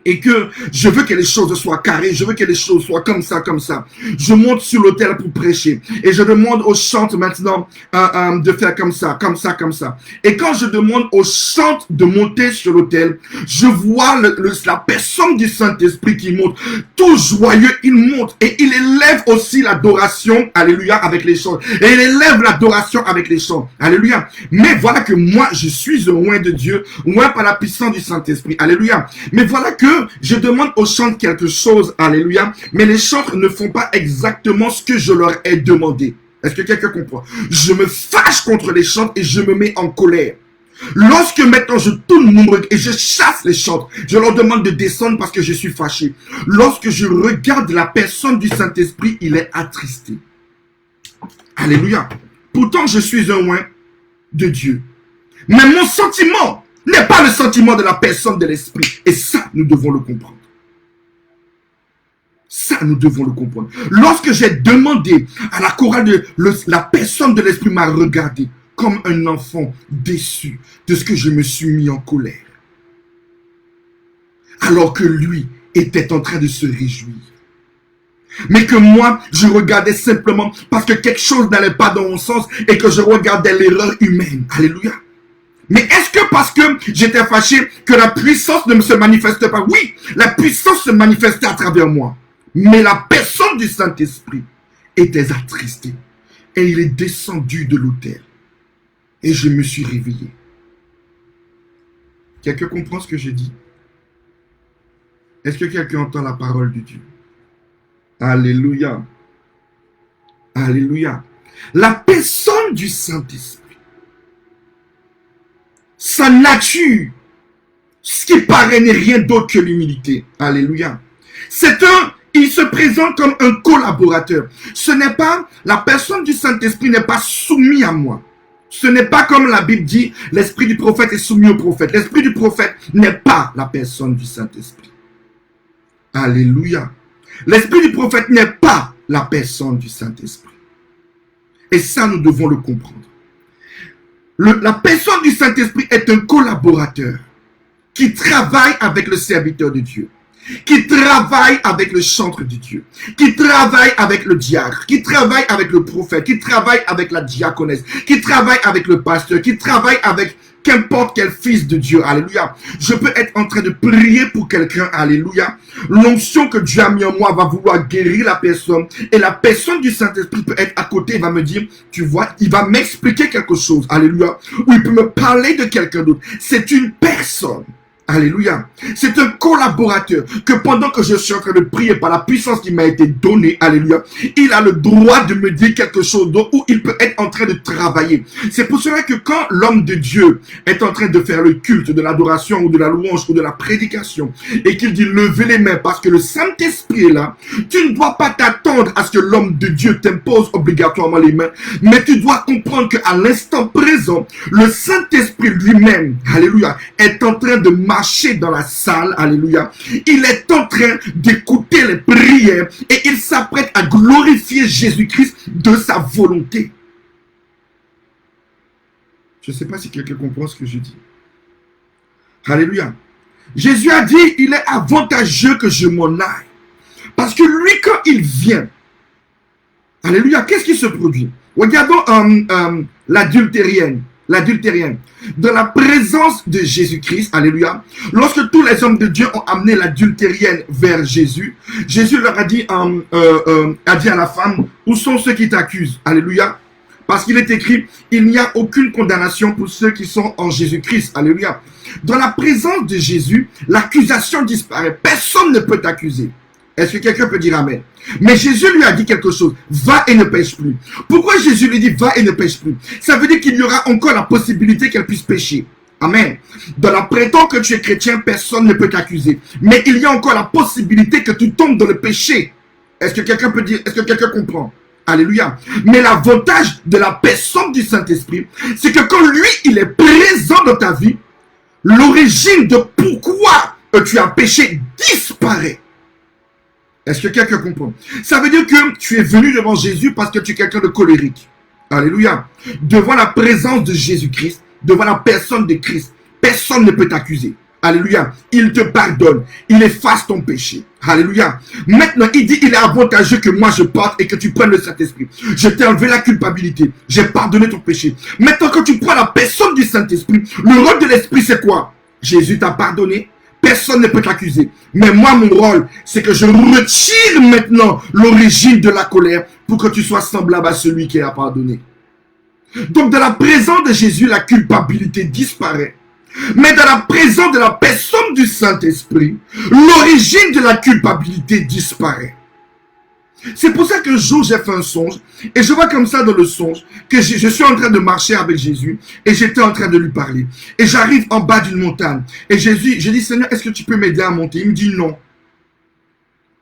et que je veux que les choses soient carrées, je veux que les choses soient comme ça, comme ça. Je monte sur l'autel pour prêcher. Et je demande aux chantes maintenant de faire comme ça, comme ça, comme ça. Et quand je demande aux chantes de monter sur l'autel, je vois la personne du Saint-Esprit qui monte. Tout joyeux, il monte. Et il élève aussi l'adoration, alléluia, avec les chants. Et il élève l'adoration avec les chants. Alléluia. Mais voilà que moi, je suis loin de Dieu, loin par la puissance du Saint-Esprit. Alléluia. Mais voilà que je demande aux chantres quelque chose, alléluia, mais les chantres ne font pas exactement ce que je leur ai demandé. Est-ce que quelqu'un comprend? Je me fâche contre les chantres et je me mets en colère. Lorsque maintenant je tourne mon regard et je chasse les chantres, je leur demande de descendre parce que je suis fâché. Lorsque je regarde la personne du Saint-Esprit, il est attristé. Alléluia. Pourtant, je suis un loin de Dieu. Mais mon sentiment n'est pas le sentiment de la personne de l'Esprit. Et ça, nous devons le comprendre. Ça, nous devons le comprendre. Lorsque j'ai demandé à la chorale, la personne de l'Esprit m'a regardé comme un enfant déçu de ce que je me suis mis en colère. Alors que lui était en train de se réjouir. Mais que moi, je regardais simplement parce que quelque chose n'allait pas dans mon sens et que je regardais l'erreur humaine. Alléluia. Mais est-ce que parce que j'étais fâché que la puissance ne se manifestait pas? Oui, la puissance se manifestait à travers moi. Mais la personne du Saint-Esprit était attristée. Et il est descendu de l'autel. Et je me suis réveillé. Quelqu'un comprend ce que je dis? Est-ce que quelqu'un entend la parole de Dieu? Alléluia. Alléluia. La personne du Saint-Esprit, sa nature, ce qui paraît n'est rien d'autre que l'humilité. Alléluia. Il se présente comme un collaborateur. Ce n'est pas, la personne du Saint-Esprit n'est pas soumise à moi. Ce n'est pas comme la Bible dit, l'esprit du prophète est soumis au prophète. L'esprit du prophète n'est pas la personne du Saint-Esprit. Alléluia. L'esprit du prophète n'est pas la personne du Saint-Esprit. Et ça, nous devons le comprendre. La personne du Saint-Esprit est un collaborateur qui travaille avec le serviteur de Dieu. qui travaille avec le chantre de Dieu, qui travaille avec le diacre, qui travaille avec le prophète, qui travaille avec la diaconesse, qui travaille avec le pasteur, qui travaille avec qu'importe quel fils de Dieu, alléluia. Je peux être en train de prier pour quelqu'un, alléluia. L'onction que Dieu a mis en moi va vouloir guérir la personne, et la personne du Saint-Esprit peut être à côté, il va me dire, tu vois, il va m'expliquer quelque chose, alléluia, ou il peut me parler de quelqu'un d'autre. C'est une personne. Alléluia. C'est un collaborateur que pendant que je suis en train de prier par la puissance qui m'a été donnée, alléluia, il a le droit de me dire quelque chose d'autre ou il peut être en train de travailler. C'est pour cela que quand l'homme de Dieu est en train de faire le culte de l'adoration ou de la louange ou de la prédication et qu'il dit levez les mains parce que le Saint-Esprit est là, tu ne dois pas t'attendre à ce que l'homme de Dieu t'impose obligatoirement les mains, mais tu dois comprendre qu'à l'instant présent, le Saint-Esprit lui-même, alléluia, est en train de marcher dans la salle, alléluia. Il est en train d'écouter les prières et il s'apprête à glorifier Jésus-Christ de sa volonté. Je ne sais pas si quelqu'un comprend ce que je dis. Alléluia. Jésus a dit, il est avantageux que je m'en aille. Parce que lui, quand il vient, alléluia, qu'est-ce qui se produit? Regardons l'adultérienne. Dans la présence de Jésus-Christ, alléluia, lorsque tous les hommes de Dieu ont amené l'adultérienne vers Jésus, Jésus leur a dit à la femme, où sont ceux qui t'accusent? Alléluia. Parce qu'il est écrit, il n'y a aucune condamnation pour ceux qui sont en Jésus-Christ. Alléluia. Dans la présence de Jésus, l'accusation disparaît. Personne ne peut t'accuser. Est-ce que quelqu'un peut dire amen? Mais Jésus lui a dit quelque chose. Va et ne pêche plus. Pourquoi Jésus lui dit va et ne pêche plus? Ça veut dire qu'il y aura encore la possibilité qu'elle puisse pécher. Amen. Dans la prétendant que tu es chrétien, personne ne peut t'accuser. Mais il y a encore la possibilité que tu tombes dans le péché. Est-ce que quelqu'un peut dire, est-ce que quelqu'un comprend? Alléluia. Mais l'avantage de la personne du Saint-Esprit, c'est que quand lui, il est présent dans ta vie, l'origine de pourquoi tu as péché disparaît. Est-ce que quelqu'un comprend? Ça veut dire que tu es venu devant Jésus parce que tu es quelqu'un de colérique. Alléluia. Devant la présence de Jésus-Christ, devant la personne de Christ, personne ne peut t'accuser. Alléluia. Il te pardonne. Il efface ton péché. Alléluia. Maintenant, il dit, il est avantageux que moi je parte et que tu prennes le Saint-Esprit. Je t'ai enlevé la culpabilité. J'ai pardonné ton péché. Maintenant, quand tu prends la personne du Saint-Esprit, le rôle de l'Esprit, c'est quoi? Jésus t'a pardonné. Personne ne peut t'accuser. Mais moi, mon rôle, c'est que je retire maintenant l'origine de la colère pour que tu sois semblable à celui qui a pardonné. Donc, dans la présence de Jésus, la culpabilité disparaît. Mais dans la présence de la personne du Saint-Esprit, l'origine de la culpabilité disparaît. C'est pour ça qu'un jour j'ai fait un songe et je vois comme ça dans le songe que je suis en train de marcher avec Jésus et j'étais en train de lui parler. Et j'arrive en bas d'une montagne et Jésus, je dis Seigneur, est-ce que tu peux m'aider à monter? Il me dit non.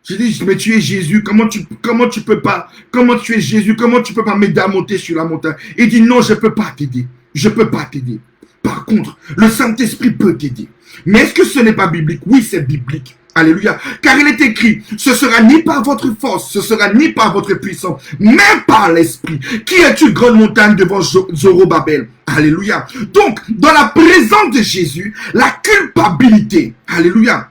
Je dis mais tu es Jésus, comment tu es Jésus, comment tu peux pas m'aider à monter sur la montagne? Il dit non, je peux pas t'aider. Je peux pas t'aider. Par contre, le Saint-Esprit peut t'aider. Mais est-ce que ce n'est pas biblique? Oui, c'est biblique. Alléluia. Car il est écrit, ce sera ni par votre force, ce sera ni par votre puissance, mais par l'Esprit. Qui es-tu, grande montagne, devant Zorobabel? Alléluia. Donc, dans la présence de Jésus, la culpabilité, alléluia,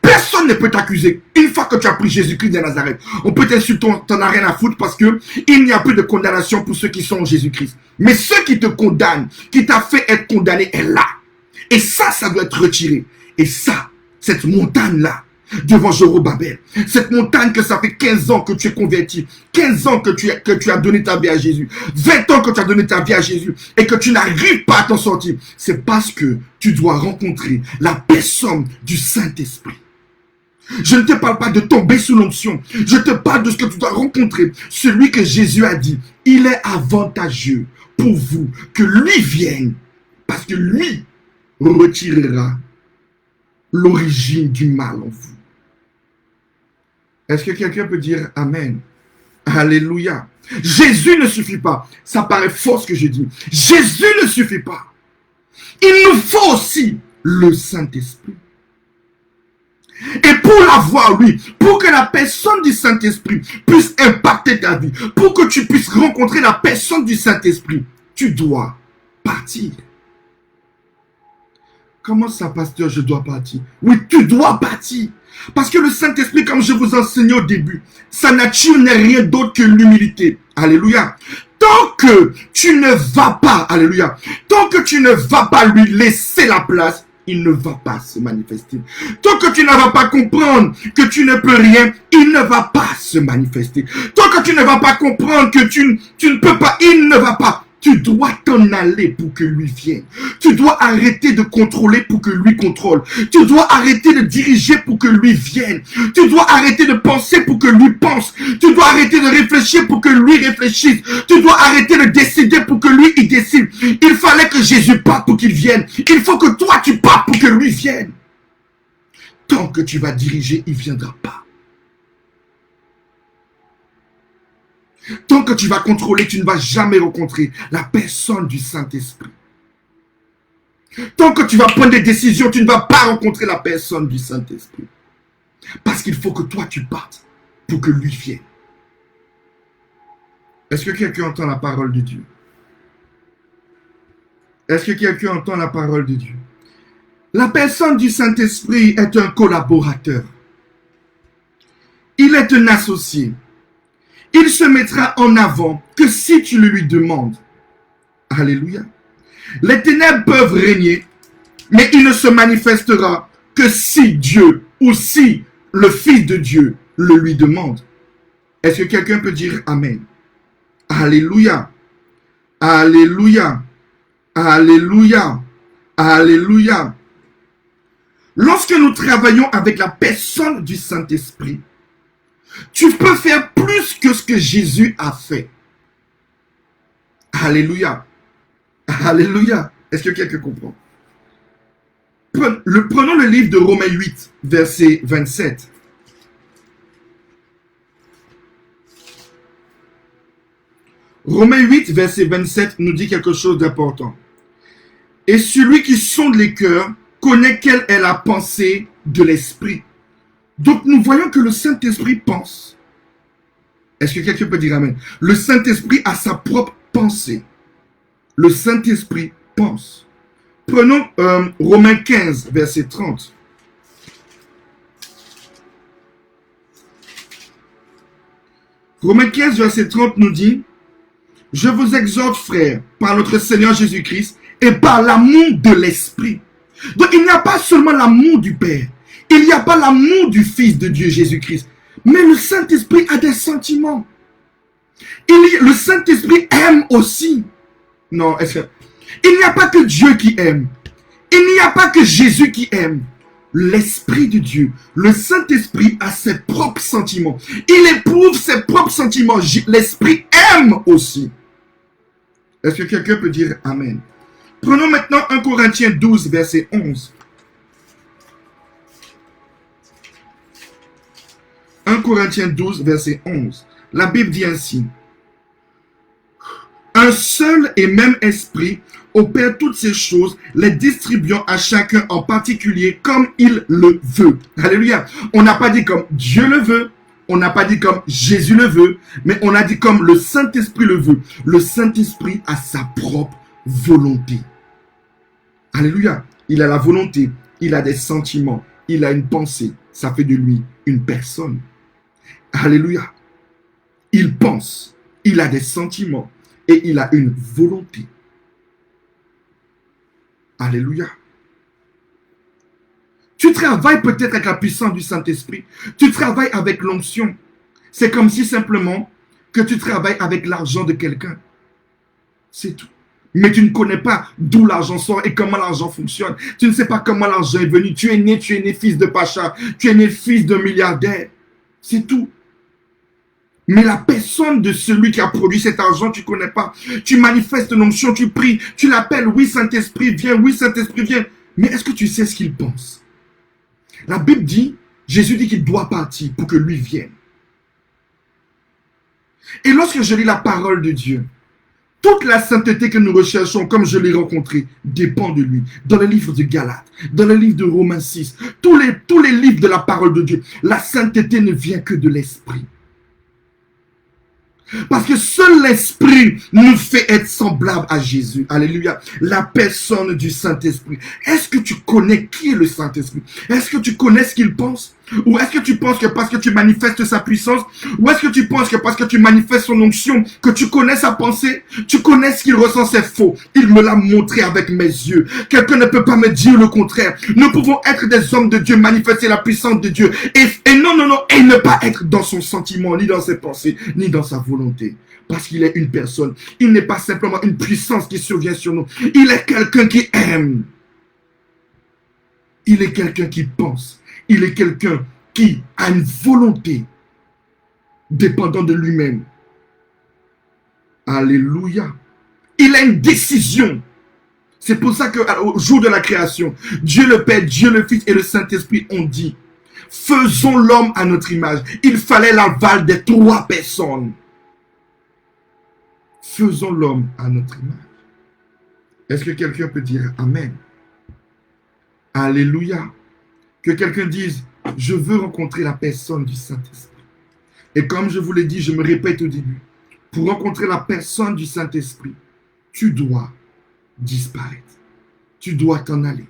personne ne peut t'accuser. Une fois que tu as pris Jésus-Christ de Nazareth, on peut t'insulter, t'en as rien à foutre parce que il n'y a plus de condamnation pour ceux qui sont en Jésus-Christ. Mais ceux qui te condamnent, qui t'a fait être condamné est là. Et ça doit être retiré. Et ça, cette montagne-là, devant Zorobabel, cette montagne que ça fait 15 ans que tu es converti, 15 ans que tu as donné ta vie à Jésus, 20 ans que tu as donné ta vie à Jésus et que tu n'arrives pas à t'en sortir, c'est parce que tu dois rencontrer la personne du Saint-Esprit. Je ne te parle pas de tomber sous l'onction. Je te parle de ce que tu dois rencontrer. Celui que Jésus a dit, il est avantageux pour vous que lui vienne. Parce que lui retirera l'origine du mal en vous. Est-ce que quelqu'un peut dire Amen? Alléluia. Jésus ne suffit pas. Ça paraît faux ce que je dis. Jésus ne suffit pas. Il nous faut aussi le Saint-Esprit. Et pour l'avoir, lui, pour que la personne du Saint-Esprit puisse impacter ta vie, pour que tu puisses rencontrer la personne du Saint-Esprit, tu dois partir. Comment ça, pasteur, je dois partir? Oui, tu dois partir. Parce que le Saint-Esprit, comme je vous enseignais au début, sa nature n'est rien d'autre que l'humilité. Alléluia. Tant que tu ne vas pas, alléluia, tant que tu ne vas pas lui laisser la place, il ne va pas se manifester. Tant que tu ne vas pas comprendre que tu ne peux rien, il ne va pas se manifester. Tant que tu ne vas pas comprendre que tu ne peux pas, il ne va pas. Tu dois t'en aller pour que lui vienne. Tu dois arrêter de contrôler pour que lui contrôle. Tu dois arrêter de diriger pour que lui vienne. Tu dois arrêter de penser pour que lui pense. Tu dois arrêter de réfléchir pour que lui réfléchisse. Tu dois arrêter de décider pour que lui il décide. Il fallait que Jésus parte pour qu'il vienne. Il faut que toi tu partes pour que lui vienne. Tant que tu vas diriger, il ne viendra pas. Tant que tu vas contrôler, tu ne vas jamais rencontrer la personne du Saint-Esprit. Tant que tu vas prendre des décisions, tu ne vas pas rencontrer la personne du Saint-Esprit. Parce qu'il faut que toi, tu partes pour que lui vienne. Est-ce que quelqu'un entend la parole de Dieu? Est-ce que quelqu'un entend la parole de Dieu? La personne du Saint-Esprit est un collaborateur. Il est un associé. Il se mettra en avant que si tu le lui demandes. Alléluia. Les ténèbres peuvent régner, mais il ne se manifestera que si Dieu ou si le Fils de Dieu le lui demande. Est-ce que quelqu'un peut dire Amen? Alléluia. Alléluia. Alléluia. Alléluia. Lorsque nous travaillons avec la personne du Saint-Esprit, tu peux faire plus que ce que Jésus a fait. Alléluia. Alléluia. Est-ce que quelqu'un comprend? Prenons le livre de Romains 8, verset 27. Romains 8, verset 27 nous dit quelque chose d'important. Et celui qui sonde les cœurs connaît quelle est la pensée de l'Esprit. Donc nous voyons que le Saint-Esprit pense. Est-ce que quelqu'un peut dire Amen? Le Saint-Esprit a sa propre pensée. Le Saint-Esprit pense. Prenons Romains 15, verset 30. Romains 15, verset 30 nous dit: je vous exhorte, frères, par notre Seigneur Jésus-Christ et par l'amour de l'Esprit. Donc il n'y a pas seulement l'amour du Père. Il n'y a pas l'amour du Fils de Dieu, Jésus-Christ. Mais le Saint-Esprit a des sentiments. Le Saint-Esprit aime aussi. Non, il n'y a pas que Dieu qui aime. Il n'y a pas que Jésus qui aime. L'Esprit de Dieu, le Saint-Esprit a ses propres sentiments. Il éprouve ses propres sentiments. L'Esprit aime aussi. Est-ce que quelqu'un peut dire Amen? Prenons maintenant 1 Corinthiens 12, verset 11. 1 Corinthiens 12, verset 11. La Bible dit ainsi: un seul et même esprit opère toutes ces choses, les distribuant à chacun en particulier comme il le veut. Alléluia. On n'a pas dit comme Dieu le veut, on n'a pas dit comme Jésus le veut, mais on a dit comme le Saint-Esprit le veut. Le Saint-Esprit a sa propre volonté. Alléluia. Il a la volonté, il a des sentiments, il a une pensée. Ça fait de lui une personne. Alléluia. Il pense, il a des sentiments et il a une volonté. Alléluia. Tu travailles peut-être avec la puissance du Saint-Esprit. Tu travailles avec l'onction. C'est comme si simplement que tu travailles avec l'argent de quelqu'un. C'est tout. Mais tu ne connais pas d'où l'argent sort et comment l'argent fonctionne. Tu ne sais pas comment l'argent est venu. Tu es né fils de Pacha. Tu es né fils d'un milliardaire. C'est tout. Mais la personne de celui qui a produit cet argent, tu ne connais pas. Tu manifestes l'onction, tu pries, tu l'appelles, oui Saint-Esprit, viens, oui Saint-Esprit, viens. Mais est-ce que tu sais ce qu'il pense? La Bible dit, Jésus dit qu'il doit partir pour que lui vienne. Et lorsque je lis la parole de Dieu, toute la sainteté que nous recherchons, comme je l'ai rencontré, dépend de lui. Dans le livre de Galates, dans le livre de Romains 6, tous les livres de la parole de Dieu, la sainteté ne vient que de l'Esprit. Parce que seul l'Esprit nous fait être semblables à Jésus. Alléluia. La personne du Saint-Esprit. Est-ce que tu connais qui est le Saint-Esprit? Est-ce que tu connais ce qu'il pense? Ou est-ce que tu penses que parce que tu manifestes sa puissance, ou est-ce que tu penses que parce que tu manifestes son onction, que tu connais sa pensée, tu connais ce qu'il ressent, c'est faux. Il me l'a montré avec mes yeux. Quelqu'un ne peut pas me dire le contraire. Nous pouvons être des hommes de Dieu, manifester la puissance de Dieu. Et non, et ne pas être dans son sentiment, ni dans ses pensées, ni dans sa volonté. Parce qu'il est une personne. Il n'est pas simplement une puissance qui survient sur nous. Il est quelqu'un qui aime. Il est quelqu'un qui pense. Il est quelqu'un qui a une volonté dépendant de lui-même. Alléluia. Il a une décision. C'est pour ça qu'au jour de la création, Dieu le Père, Dieu le Fils et le Saint-Esprit ont dit, faisons l'homme à notre image. Il fallait l'aval des 3 personnes. Faisons l'homme à notre image. Est-ce que quelqu'un peut dire Amen? Alléluia. Que quelqu'un dise, je veux rencontrer la personne du Saint-Esprit. Et comme je vous l'ai dit, je me répète au début, pour rencontrer la personne du Saint-Esprit, tu dois disparaître. Tu dois t'en aller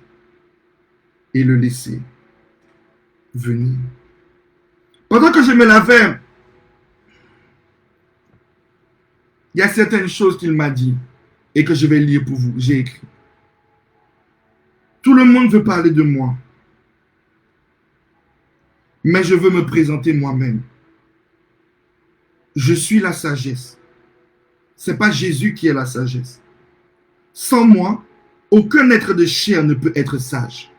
et le laisser venir. Pendant que je me lavais, il y a certaines choses qu'il m'a dit et que je vais lire pour vous. J'ai écrit. Tout le monde veut parler de moi. Mais je veux me présenter moi-même. Je suis la sagesse. Ce n'est pas Jésus qui est la sagesse. Sans moi, aucun être de chair ne peut être sage.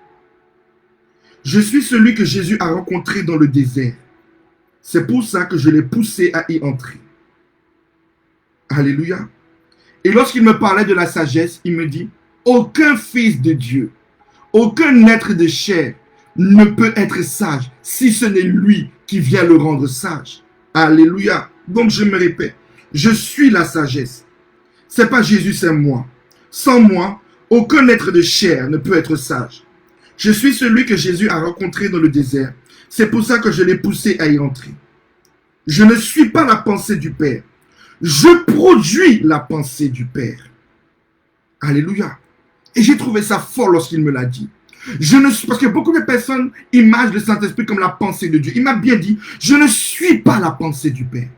Je suis celui que Jésus a rencontré dans le désert. C'est pour ça que je l'ai poussé à y entrer. Alléluia. Et lorsqu'il me parlait de la sagesse, il me dit, aucun fils de Dieu, aucun être de chair ne peut être sage si ce n'est lui qui vient le rendre sage. Alléluia. Donc je me répète, je suis la sagesse. Ce n'est pas Jésus, c'est moi. Sans moi, aucun être de chair ne peut être sage. Je suis celui que Jésus a rencontré dans le désert. C'est pour ça que je l'ai poussé à y entrer. Je ne suis pas la pensée du Père. Je produis la pensée du Père. Alléluia. Et j'ai trouvé ça fort lorsqu'il me l'a dit. Parce que beaucoup de personnes imaginent le Saint-Esprit comme la pensée de Dieu. Il m'a bien dit, je ne suis pas la pensée du Père.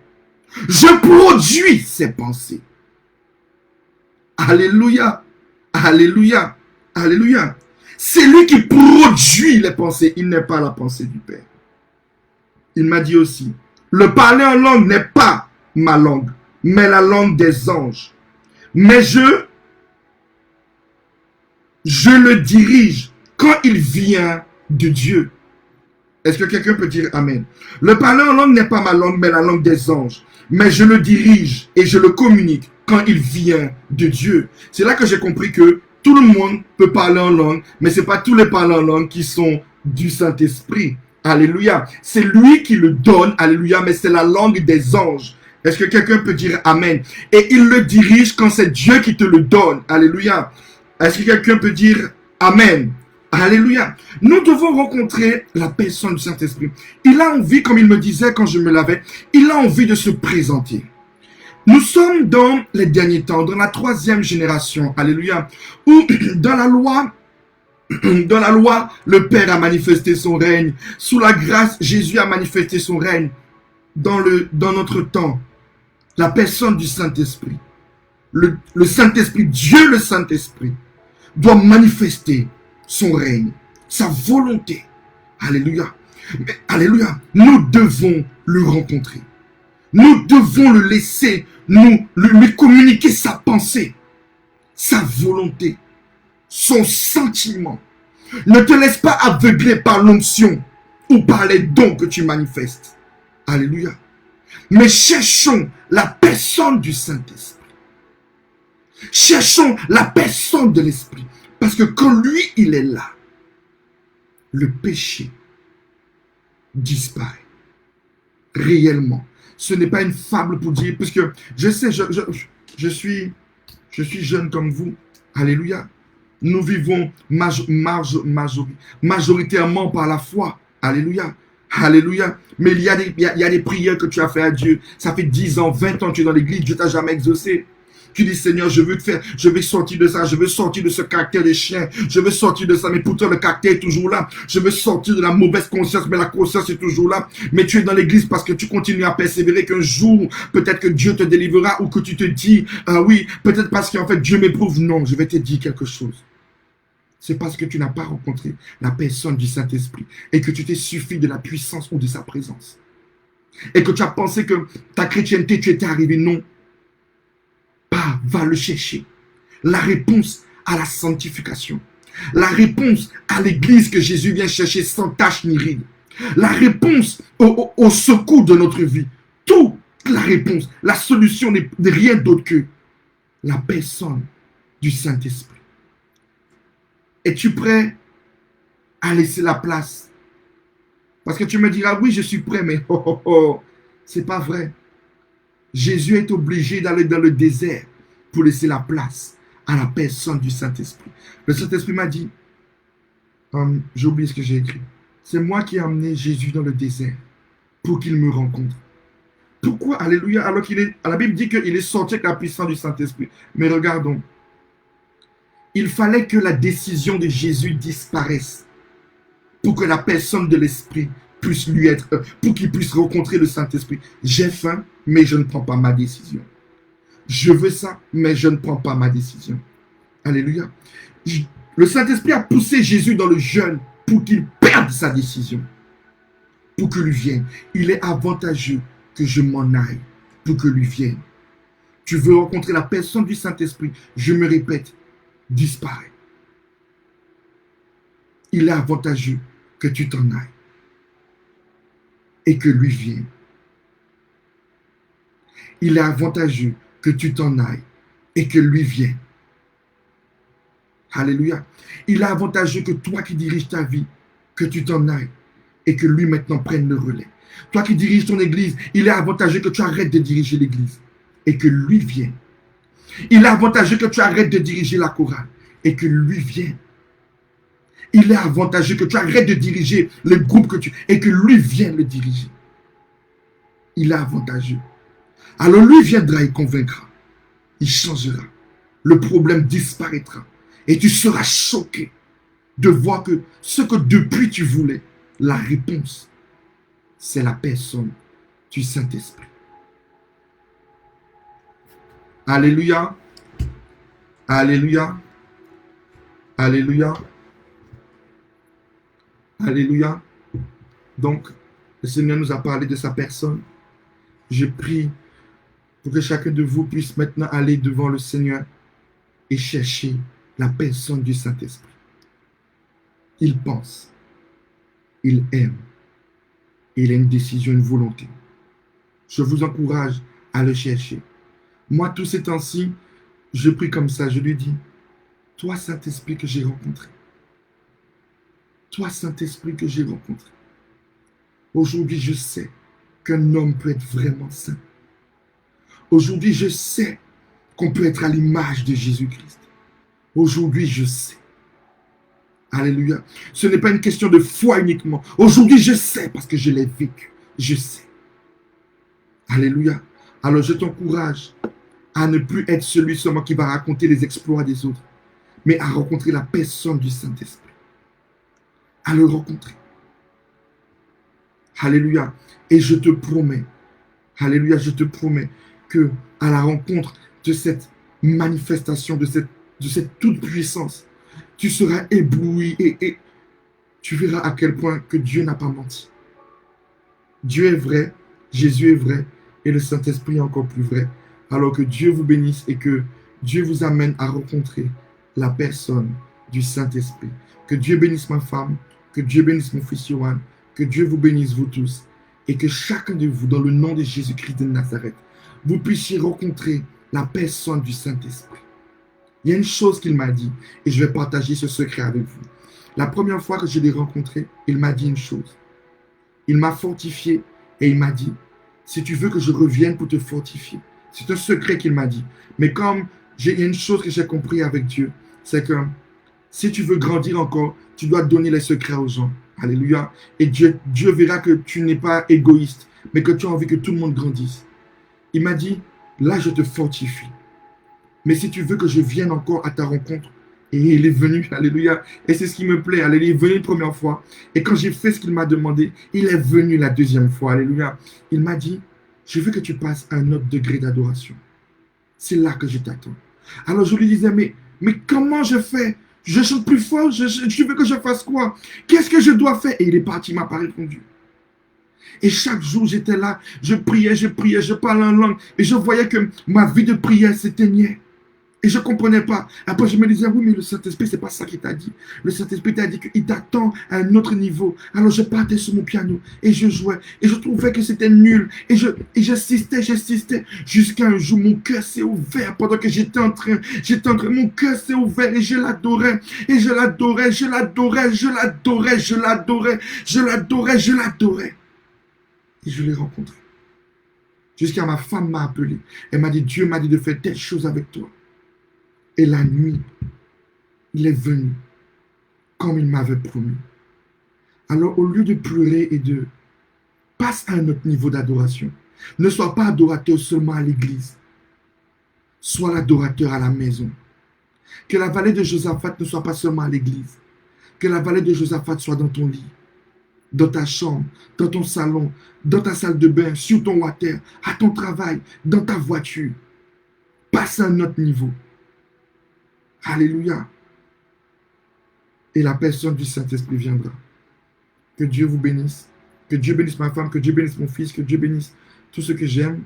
Je produis ses pensées. Alléluia. Alléluia. Alléluia. C'est lui qui produit les pensées. Il n'est pas la pensée du Père. Il m'a dit aussi, le parler en langue n'est pas ma langue, mais la langue des anges. Mais je le dirige quand il vient de Dieu. Est-ce que quelqu'un peut dire Amen? Le parler en langue n'est pas ma langue, mais la langue des anges. Mais je le dirige et je le communique quand il vient de Dieu. C'est là que j'ai compris que tout le monde peut parler en langue, mais ce n'est pas tous les parlants en langue qui sont du Saint-Esprit. Alléluia. C'est lui qui le donne, alléluia, mais c'est la langue des anges. Est-ce que quelqu'un peut dire Amen? Et il le dirige quand c'est Dieu qui te le donne. Alléluia. Est-ce que quelqu'un peut dire Amen? Alléluia. Nous devons rencontrer la personne du Saint-Esprit. Il a envie, comme il me disait quand je me lavais, il a envie de se présenter. Nous sommes dans les derniers temps, dans la 3e génération, alléluia, où dans la loi, le Père a manifesté son règne. Sous la grâce, Jésus a manifesté son règne. Dans notre temps, la personne du Saint-Esprit, le Saint-Esprit, Dieu le Saint-Esprit, doit manifester son règne, sa volonté. Alléluia. Mais, alléluia. Nous devons le rencontrer. Nous devons le laisser, lui communiquer sa pensée, sa volonté, son sentiment. Ne te laisse pas aveugler par l'onction ou par les dons que tu manifestes. Alléluia. Mais cherchons la personne du Saint-Esprit. Cherchons la personne de l'Esprit. Parce que quand lui, il est là, le péché disparaît réellement. Ce n'est pas une fable pour dire, parce que je sais, je suis jeune comme vous. Alléluia. Nous vivons majoritairement par la foi. Alléluia. Alléluia. Mais il y a des prières que tu as fait à Dieu. Ça fait 10 ans, 20 ans que tu es dans l'église, Dieu t'a jamais exaucé. Tu dis, Seigneur, je veux sortir de ça, je veux sortir de ce caractère de chien, je veux sortir de ça, mais pourtant le caractère est toujours là. Je veux sortir de la mauvaise conscience, mais la conscience est toujours là. Mais tu es dans l'église parce que tu continues à persévérer qu'un jour, peut-être que Dieu te délivrera ou que tu te dis, ah oui, peut-être parce qu'en fait Dieu m'éprouve. Non, je vais te dire quelque chose. C'est parce que tu n'as pas rencontré la personne du Saint-Esprit et que tu t'es suffi de la puissance ou de sa présence. Et que tu as pensé que ta chrétienté, tu étais arrivé. Non. Pas, va le chercher. La réponse à la sanctification. La réponse à l'église que Jésus vient chercher sans tache ni ride. La réponse au secours de notre vie. Toute la réponse, la solution n'est rien d'autre que la personne du Saint-Esprit. Es-tu prêt à laisser la place? Parce que tu me diras, oui, je suis prêt, mais c'est pas vrai. Jésus est obligé d'aller dans le désert pour laisser la place à la personne du Saint-Esprit. Le Saint-Esprit m'a dit, j'ai oublié ce que j'ai écrit. C'est moi qui ai amené Jésus dans le désert pour qu'il me rencontre. Pourquoi? Alléluia. Alors la Bible dit qu'il est sorti avec la puissance du Saint-Esprit. Mais regardons. Il fallait que la décision de Jésus disparaisse pour que la personne de l'Esprit puisse lui être, pour qu'il puisse rencontrer le Saint-Esprit. J'ai faim, mais je ne prends pas ma décision. Je veux ça, mais je ne prends pas ma décision. Alléluia. Le Saint-Esprit a poussé Jésus dans le jeûne pour qu'il perde sa décision. Pour que lui vienne. Il est avantageux que je m'en aille pour que lui vienne. Tu veux rencontrer la personne du Saint-Esprit, je me répète, disparaît. Il est avantageux que tu t'en ailles et que lui vienne. Il est avantageux que tu t'en ailles et que lui vienne. Alléluia. Il est avantageux que toi qui diriges ta vie, que tu t'en ailles et que lui maintenant prenne le relais. Toi qui diriges ton église, il est avantageux que tu arrêtes de diriger l'église et que lui vienne. Il est avantageux que tu arrêtes de diriger la chorale et que lui vienne. Il est avantageux que tu arrêtes de diriger le groupe et que lui vienne le diriger. Il est avantageux. Alors lui viendra et convaincra. Il changera. Le problème disparaîtra. Et tu seras choqué de voir que ce que depuis tu voulais, la réponse, c'est la personne du Saint-Esprit. Alléluia. Alléluia. Alléluia. Alléluia. Donc, le Seigneur nous a parlé de sa personne. Je prie pour que chacun de vous puisse maintenant aller devant le Seigneur et chercher la personne du Saint-Esprit. Il pense, il aime, il a une décision, une volonté. Je vous encourage à le chercher. Moi, tous ces temps-ci, je prie comme ça, je lui dis, toi, Saint-Esprit que j'ai rencontré, toi, Saint-Esprit que j'ai rencontré, aujourd'hui, je sais qu'un homme peut être vraiment saint. Aujourd'hui, je sais qu'on peut être à l'image de Jésus-Christ. Aujourd'hui, je sais. Alléluia. Ce n'est pas une question de foi uniquement. Aujourd'hui, je sais parce que je l'ai vécu. Je sais. Alléluia. Alors, je t'encourage à ne plus être celui seulement qui va raconter les exploits des autres, mais à rencontrer la personne du Saint-Esprit. À le rencontrer. Alléluia. Et je te promets, alléluia, je te promets que à la rencontre de cette manifestation, de cette toute-puissance, tu seras ébloui et tu verras à quel point que Dieu n'a pas menti. Dieu est vrai, Jésus est vrai et le Saint-Esprit est encore plus vrai. Alors que Dieu vous bénisse et que Dieu vous amène à rencontrer la personne du Saint-Esprit. Que Dieu bénisse ma femme, que Dieu bénisse mon fils Yohan, que Dieu vous bénisse vous tous et que chacun de vous, dans le nom de Jésus-Christ de Nazareth, vous puissiez rencontrer la personne du Saint-Esprit. Il y a une chose qu'il m'a dit et je vais partager ce secret avec vous. La première fois que je l'ai rencontré, il m'a dit une chose. Il m'a fortifié et il m'a dit, si tu veux que je revienne pour te fortifier, c'est un secret qu'il m'a dit. Mais comme il y a une chose que j'ai compris avec Dieu, c'est que si tu veux grandir encore, tu dois donner les secrets aux gens. Alléluia. Et Dieu verra que tu n'es pas égoïste, mais que tu as envie que tout le monde grandisse. Il m'a dit, là je te fortifie Mais si tu veux que je vienne encore à ta rencontre, et il est venu, alléluia. Et c'est ce qui me plaît, alléluia. Il est venu une première fois. Et quand j'ai fait ce qu'il m'a demandé, il est venu la deuxième fois, alléluia. Il m'a dit, je veux que tu passes à un autre degré d'adoration. C'est là que je t'attends. Alors je lui disais, mais comment je fais? Je chante plus fort, tu veux que je fasse quoi? Qu'est-ce que je dois faire? Et il est parti, il m'a pas répondu. Et chaque jour, j'étais là, je priais, je parlais en langue. Et je voyais que ma vie de prière s'éteignait. Et je ne comprenais pas. Après, je me disais, oui, mais le Saint-Esprit, ce n'est pas ça qu'il t'a dit. Le Saint-Esprit t'a dit qu'il t'attend à un autre niveau. Alors, je partais sur mon piano et je jouais. Et je trouvais que c'était nul. Et j'insistais, jusqu'à un jour, mon cœur s'est ouvert pendant que j'étais en train. Mon cœur s'est ouvert et je l'adorais. Et je l'adorais. Et je l'ai rencontré. Jusqu'à ma femme m'a appelé. Elle m'a dit, Dieu m'a dit de faire telle chose avec toi. Et la nuit, il est venu comme il m'avait promis. Alors, au lieu de pleurer et de passer à un autre niveau d'adoration, ne sois pas adorateur seulement à l'église. Sois l'adorateur à la maison. Que la vallée de Josaphat ne soit pas seulement à l'église. Que la vallée de Josaphat soit dans ton lit, dans ta chambre, dans ton salon, dans ta salle de bain, sur ton water, à ton travail, dans ta voiture. Passe à un autre niveau. Alléluia. Et la personne du Saint-Esprit viendra. Que Dieu vous bénisse. Que Dieu bénisse ma femme, que Dieu bénisse mon fils, que Dieu bénisse tout ce que j'aime.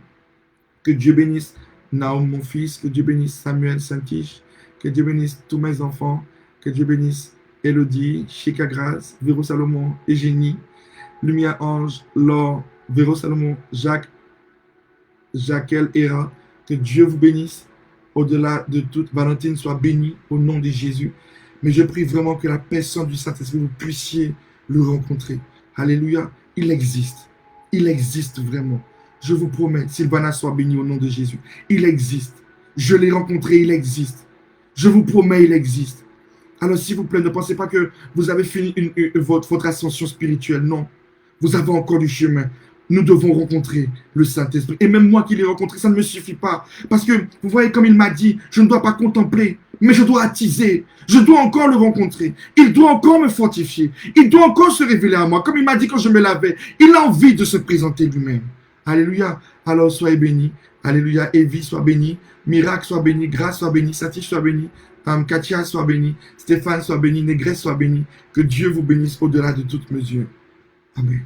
Que Dieu bénisse Naoum, mon fils, que Dieu bénisse Samuel, Saint-Tige, que Dieu bénisse tous mes enfants, que Dieu bénisse Elodie, Chika Grace, Véro Salomon, Eugénie, Lumière Ange, Laure, Véro Salomon, Jacques, Jacquel, Héra. Que Dieu vous bénisse. Au-delà de toute, Valentine soit bénie au nom de Jésus. Mais je prie vraiment que la personne du Saint-Esprit, vous puissiez le rencontrer. Alléluia. Il existe. Il existe vraiment. Je vous promets, Sylvana soit bénie au nom de Jésus. Il existe. Je l'ai rencontré, il existe. Je vous promets, il existe. Alors s'il vous plaît, ne pensez pas que vous avez fini votre ascension spirituelle. Non. Vous avez encore du chemin. Nous devons rencontrer le Saint-Esprit. Et même moi qui l'ai rencontré, ça ne me suffit pas. Parce que, vous voyez, comme il m'a dit, je ne dois pas contempler, mais je dois attiser. Je dois encore le rencontrer. Il doit encore me fortifier. Il doit encore se révéler à moi. Comme il m'a dit quand je me lavais, il a envie de se présenter lui-même. Alléluia. Alors, soyez bénis. Alléluia. Evie soit bénie. Miracle soit béni. Grâce soit bénie. Satif soit béni. Katia soit bénie. Stéphane soit béni. Négresse soit béni. Que Dieu vous bénisse au-delà de toute mesure. Amen.